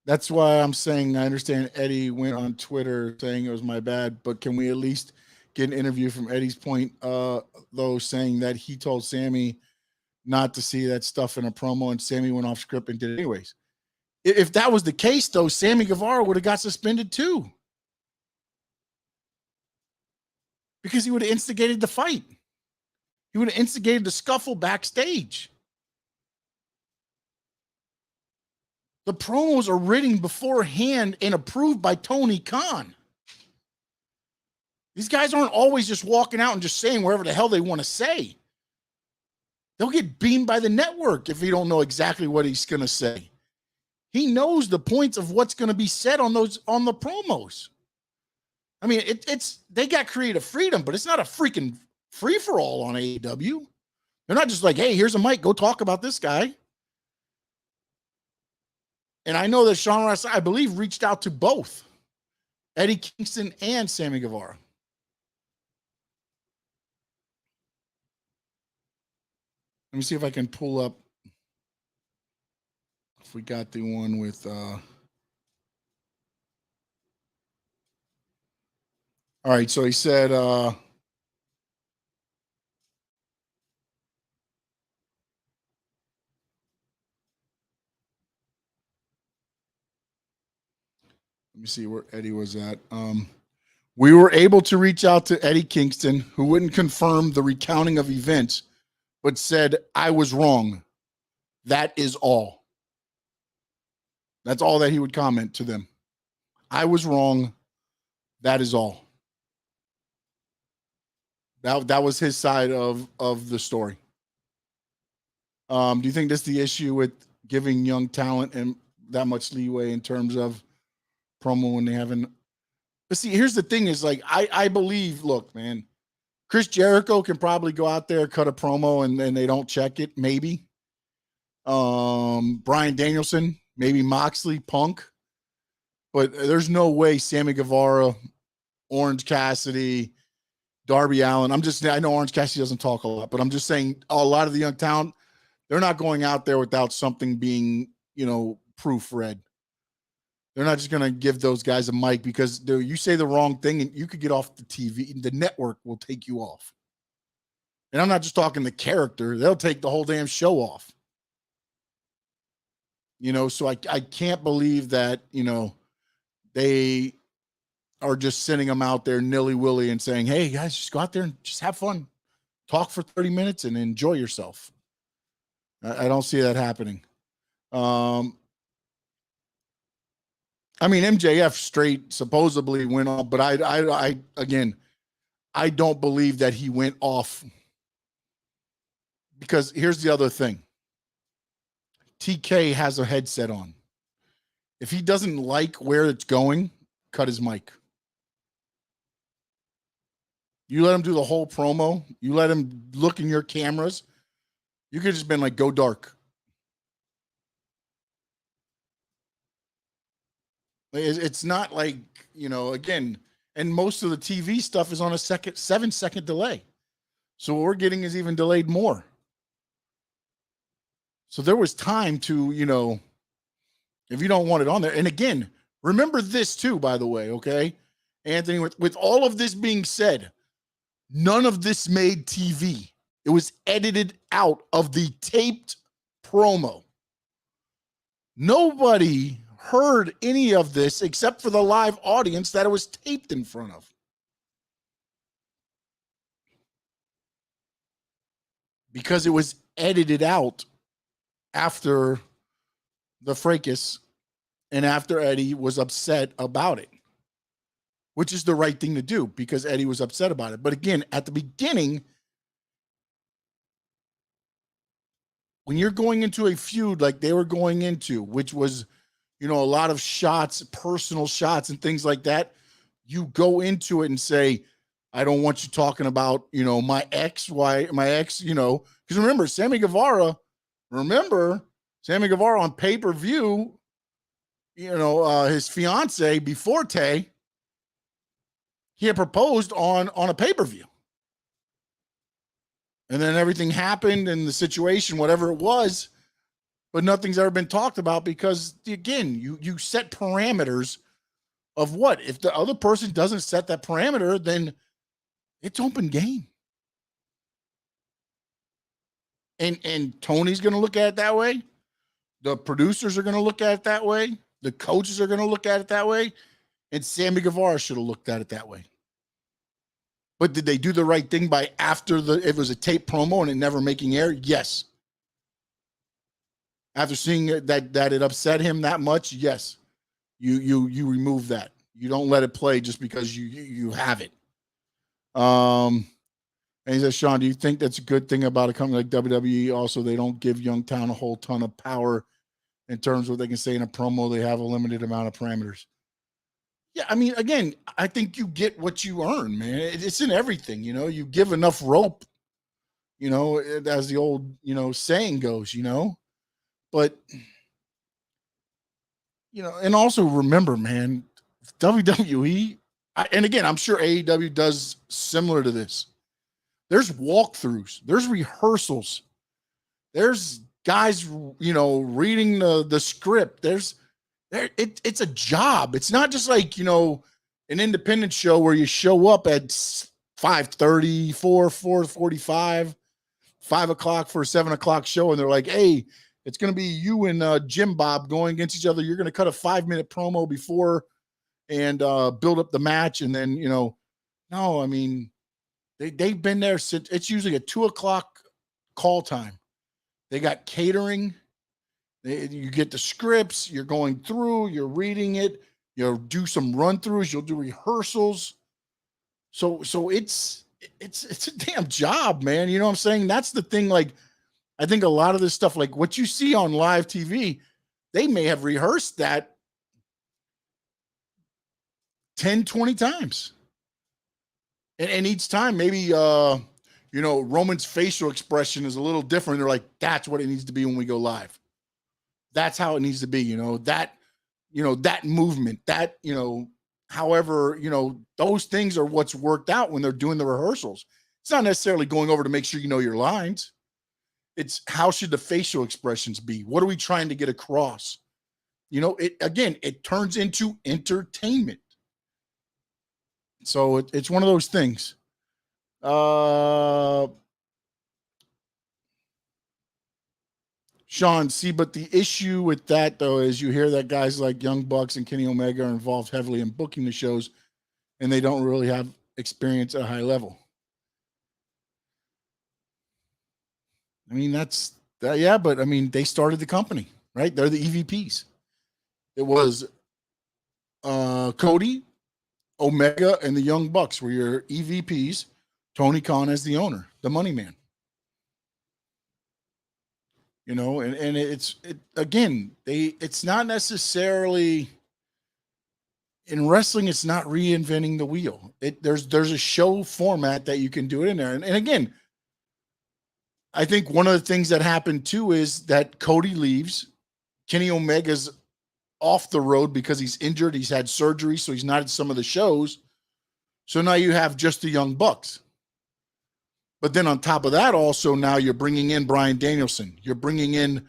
That's why I'm saying I understand Eddie went on Twitter saying it was my bad, but can we at least get an interview from Eddie's point, though, saying that he told Sami not to see that stuff in a promo and Sami went off script and did it anyways. If that was the case, though, Sammy Guevara would have got suspended too. Because he would have instigated the fight. He would have instigated the scuffle backstage. The promos are written beforehand and approved by Tony Khan. These guys aren't always just walking out and just saying wherever the hell they want to say. They'll get beamed by the network if you don't know exactly what he's going to say. He knows the points of what's going to be said on the promos. I mean, they got creative freedom, but it's not a freaking free-for-all on AEW. They're not just like, hey, here's a mic, go talk about this guy. And I know that Sean Ross, I believe, reached out to both Eddie Kingston and Sammy Guevara. Let me see if I can pull up if we got the one with all right, so he said let me see where Eddie was at. We were able to reach out to Eddie Kingston, who wouldn't confirm the recounting of events, but said, I was wrong. That is all. That's all that he would comment to them. I was wrong. That is all. That was his side of the story. Do you think this is the issue with giving young talent and that much leeway in terms of promo when they haven't? But see, here's the thing is like, I believe, look, man, Chris Jericho can probably go out there, cut a promo, and they don't check it, maybe. Bryan Danielson, maybe Moxley, Punk. But there's no way Sammy Guevara, Orange Cassidy, Darby Allin. I know Orange Cassidy doesn't talk a lot, but I'm just saying a lot of the young talent, they're not going out there without something being, proofread. They're not just going to give those guys a mic because you say the wrong thing and you could get off the TV. The network will take you off. And I'm not just talking the character. They'll take the whole damn show off. So I can't believe that, they are just sending them out there nilly-willy and saying, hey, guys, just go out there and just have fun. Talk for 30 minutes and enjoy yourself. I don't see that happening. MJF straight supposedly went off, but I don't believe that he went off, because here's the other thing. TK has a headset on. If he doesn't like where it's going, cut his mic. You let him do the whole promo. You let him look in your cameras. You could have just been like, go dark. It's not like, again, and most of the TV stuff is on a 7-second delay. So what we're getting is even delayed more. So there was time to, if you don't want it on there. And again, Remember this too, by the way, okay? Anthony, with all of this being said, none of this made TV. It was edited out of the taped promo. Nobody heard any of this except for the live audience that it was taped in front of. Because it was edited out after the fracas and after Eddie was upset about it, which is the right thing to do because Eddie was upset about it. But again, at the beginning, when you're going into a feud like they were going into, which was, a lot of shots, personal shots and things like that, you go into it and say, I don't want you talking about, my ex, because remember, Sammy Guevara on pay-per-view, his fiance before Tay, he had proposed on a pay-per-view. And then everything happened and the situation, whatever it was, but nothing's ever been talked about because, again, you set parameters of what? If the other person doesn't set that parameter, then it's open game. And Tony's going to look at it that way. The producers are going to look at it that way. The coaches are going to look at it that way. And Sammy Guevara should have looked at it that way. But did they do the right thing by it was a tape promo and it never making air? Yes. After seeing that it upset him that much, yes. You remove that. You don't let it play just because you have it. And he says, Sean, do you think that's a good thing about a company like WWE? Also, they don't give Youngstown a whole ton of power in terms of what they can say in a promo. They have a limited amount of parameters. Yeah, I mean, again, I think you get what you earn, man. It's in everything, You give enough rope, as the old, saying goes, But, and also remember, man, WWE, and again, I'm sure AEW does similar to this. There's walkthroughs. There's rehearsals. There's guys, reading the script. It's a job. It's not just like, an independent show where you show up at 5:30, 4:45, 5 o'clock for a 7 o'clock show. And they're like, hey, it's going to be you and Jim Bob going against each other. You're going to cut a 5-minute promo before and build up the match. And then, no, I mean, they've been there since it's usually a 2 o'clock call time. They got catering. You get the scripts, you're going through, you're reading it, you'll do some run-throughs, you'll do rehearsals. So it's a damn job, man. You know what I'm saying? That's the thing. Like, I think a lot of this stuff, like what you see on live TV, they may have rehearsed that 10, 20 times. And each time, maybe, Roman's facial expression is a little different. They're like, that's what it needs to be when we go live. That's how it needs to be, that movement, that, however, those things are what's worked out when they're doing the rehearsals. It's not necessarily going over to make sure you know your lines. It's how should the facial expressions be? What are we trying to get across? It turns into entertainment. So it's one of those things. Sean, see, but the issue with that, though, is you hear that guys like Young Bucks and Kenny Omega are involved heavily in booking the shows, and they don't really have experience at a high level. I mean, yeah, but I mean, they started the company, right? They're the EVPs. It was Cody, Omega, and the Young Bucks were your EVPs. Tony Khan as the owner, the money man. And it's not necessarily in wrestling. It's not reinventing the wheel. There's a show format that you can do it in there. And again, I think one of the things that happened too is that Cody leaves. Kenny Omega's off the road because he's injured. He's had surgery, so he's not at some of the shows. So now you have just the Young Bucks. But then on top of that, also now you're bringing in Bryan Danielson. You're bringing in,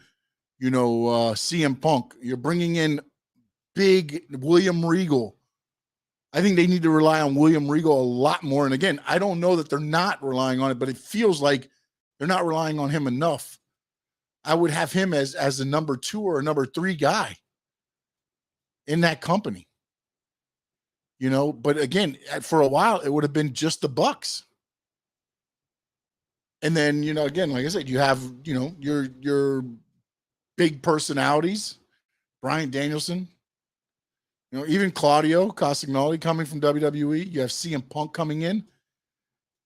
CM Punk. You're bringing in big William Regal. I think they need to rely on William Regal a lot more. And again, I don't know that they're not relying on it, but it feels like they're not relying on him enough. I would have him as a number 2 or a number 3 guy in that company. You know, but again, for a while, it would have been just the Bucks. And then, you know, again, like I said, you have, you know, your big personalities, Bryan Danielson, you know, even Claudio Castagnoli coming from WWE. You have CM Punk coming in.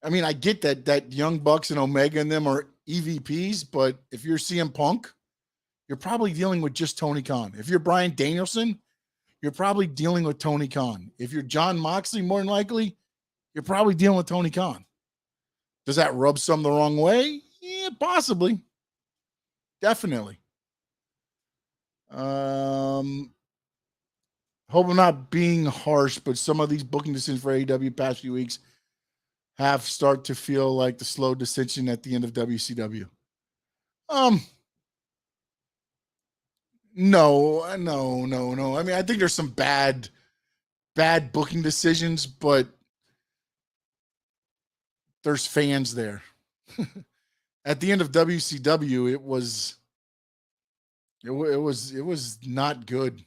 I mean, I get that Young Bucks and Omega and them are EVPs, but if you're CM Punk, you're probably dealing with just Tony Khan. If you're Bryan Danielson, you're probably dealing with Tony Khan. If you're John Moxley, more than likely, you're probably dealing with Tony Khan. Does that rub some the wrong way? Yeah, possibly. Definitely. Hope I'm not being harsh, but some of these booking decisions for AEW past few weeks have started to feel like the slow descension at the end of WCW. No. I mean, I think there's some bad booking decisions, but there's fans there. At the end of WCW, it was not good.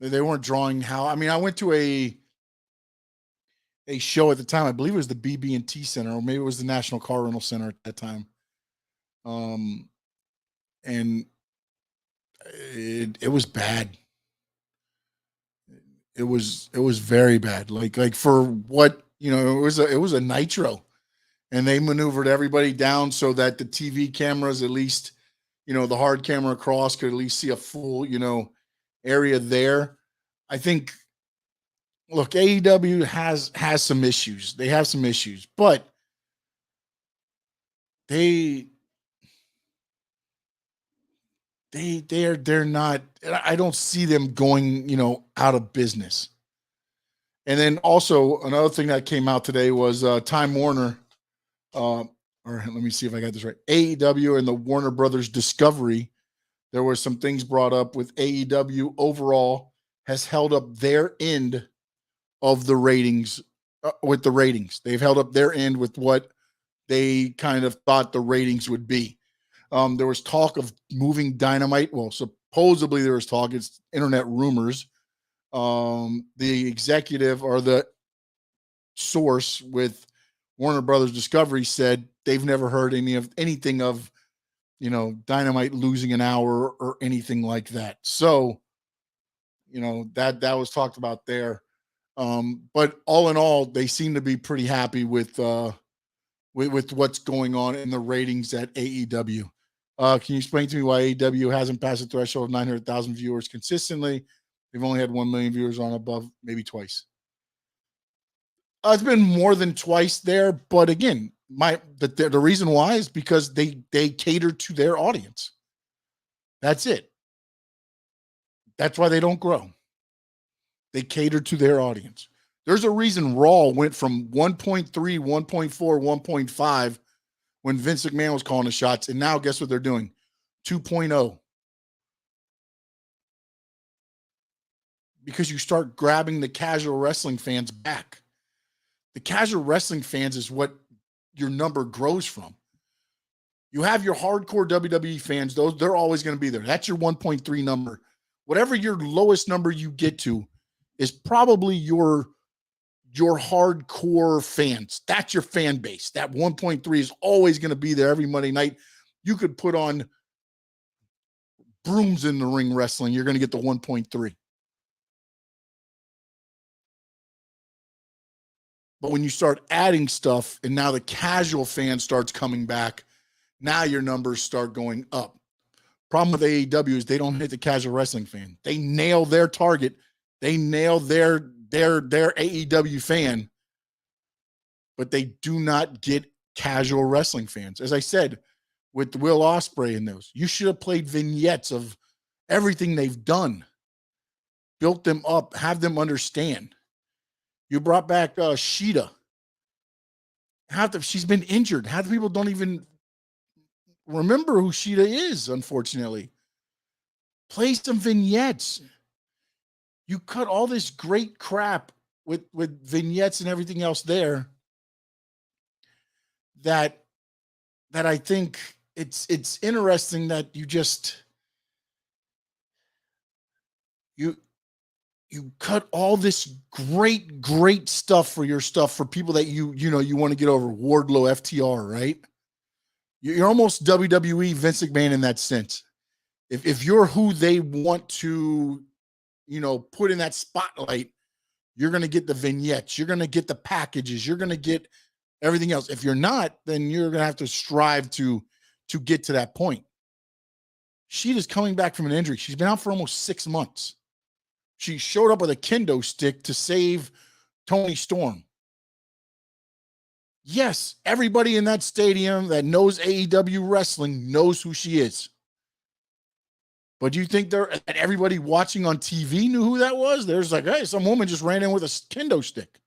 They weren't drawing how. I mean, I went to a show at the time. I believe it was the BB&T Center, or maybe it was the National Car Rental Center at that time. And it was bad. It was very bad. Like for what, you know, it was a Nitro, and they maneuvered everybody down so that the TV cameras, at least, you know, the hard camera across, could at least see a full, you know, area there. I think, look, AEW has some issues. They have some issues, but they're not, I don't see them going, you know, out of business. And then also another thing that came out today was Time Warner, or let me see if I got this right. AEW and the Warner Brothers Discovery. There were some things brought up with AEW overall has held up their end of the ratings with the ratings. They've held up their end with what they kind of thought the ratings would be. There was talk of moving Dynamite. Well, supposedly there was talk. It's internet rumors. The executive or the source with Warner Brothers Discovery said they've never heard anything of, you know, Dynamite losing an hour or anything like that. So, you know, that was talked about there. But all in all, they seem to be pretty happy with what's going on in the ratings at AEW. Can you explain to me why AEW hasn't passed the threshold of 900,000 viewers consistently? They've only had 1 million viewers on above, maybe twice. It's been more than twice there, but again, the reason why is because they cater to their audience. That's it. That's why they don't grow. They cater to their audience. There's a reason Raw went from 1.3, 1.4, 1.5 when Vince McMahon was calling the shots, and now guess what they're doing? 2.0. Because you start grabbing the casual wrestling fans back. The casual wrestling fans is what your number grows from. You have your hardcore WWE fans, those they're always going to be there. That's your 1.3 number. Whatever your lowest number you get to is probably your hardcore fans. That's your fan base. That 1.3 is always going to be there every Monday night. You could put on brooms in the ring wrestling. You're going to get the 1.3. But when you start adding stuff and now the casual fan starts coming back, now your numbers start going up. Problem with AEW is they don't hit the casual wrestling fan. They nail their target. They nail their AEW fan, but they do not get casual wrestling fans. As I said, with Will Ospreay and those, you should have played vignettes of everything they've done, built them up, have them understand. You brought back Sheeta. She's been injured. Half the people don't even remember who Sheeta is, unfortunately. Play some vignettes. You cut all this great crap with vignettes and everything else there that I think it's interesting that you cut all this great stuff for your stuff for people that you want to get over. Wardlow, FTR, right? You're almost WWE Vince McMahon in that sense. If you're who they want to, put in that spotlight, you're going to get the vignettes, you're going to get the packages, you're going to get everything else. If you're not, then you're going to have to strive to get to that point. Sheeta's coming back from an injury. She's been out for almost 6 months. She showed up with a kendo stick to save Tony Storm. Yes, everybody in that stadium that knows AEW wrestling knows who she is. But do you think that everybody watching on TV knew who that was? There's like, hey, some woman just ran in with a kendo stick.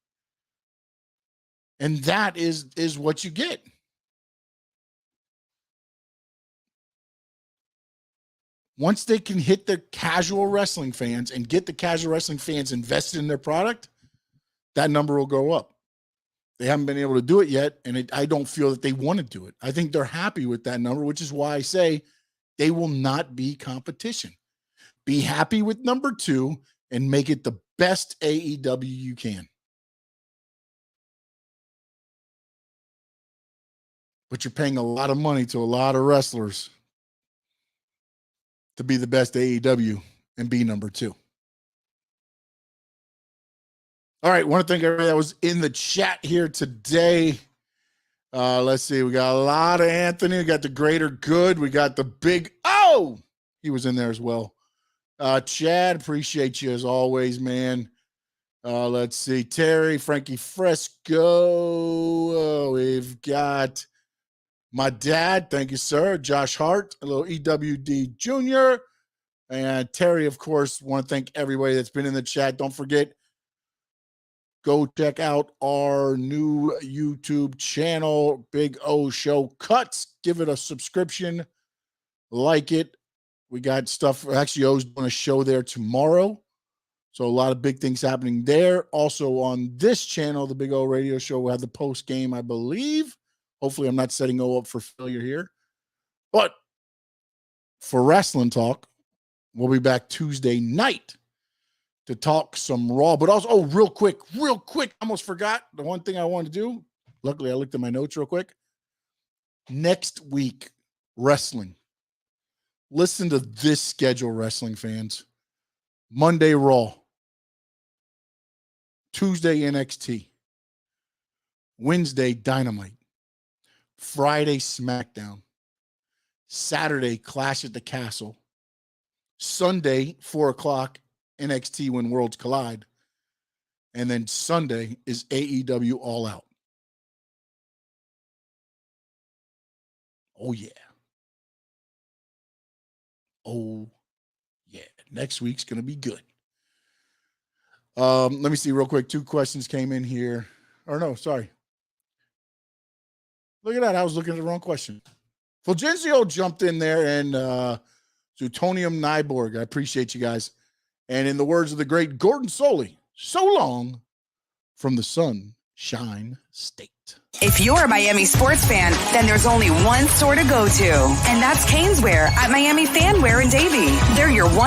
And that is what you get. Once they can hit the casual wrestling fans and get the casual wrestling fans invested in their product, that number will go up. They haven't been able to do it yet, and I don't feel that they want to do it. I think they're happy with that number, which is why I say they will not be competition. Be happy with number 2 and make it the best AEW you can. But you're paying a lot of money to a lot of wrestlers to be the best AEW and be number 2. All right, want to thank everybody that was in the chat here today. Let's see, we got a lot of Anthony. We got the Greater Good. We got the Big O. He was in there as well. Chad, appreciate you as always, man. Let's see, Terry, Frankie Fresco. We've got my dad. Thank you, sir. Josh Hart, a little EWD Jr. And Terry, of course, want to thank everybody that's been in the chat. Don't forget, go check out our new YouTube channel, Big O Show Cuts. Give it a subscription. Like it. We got stuff. Actually, O's doing a show there tomorrow. So a lot of big things happening there. Also on this channel, the Big O Radio Show, we'll have the post game, I believe. Hopefully I'm not setting O up for failure here. But for wrestling talk, we'll be back Tuesday night to talk some Raw. But also, real quick, I almost forgot the one thing I wanted to do. Luckily, I looked at my notes real quick. Next week, wrestling. Listen to this schedule, wrestling fans. Monday, Raw. Tuesday, NXT. Wednesday, Dynamite. Friday, SmackDown. Saturday, Clash at the Castle. Sunday, 4 o'clock, NXT When Worlds Collide. And then Sunday is AEW All Out. Oh, yeah. Oh, yeah. Next week's going to be good. Let me see real quick. 2 questions came in here. Or no, sorry. Look at that. I was looking at the wrong question. Fulgencio jumped in there and Zutonium Nyborg. I appreciate you guys. And in the words of the great Gordon Soley, so long from the Sunshine State. If you're a Miami sports fan, then there's only one store to go to, and that's Caneswear at Miami Fanwear in Davie. They're your one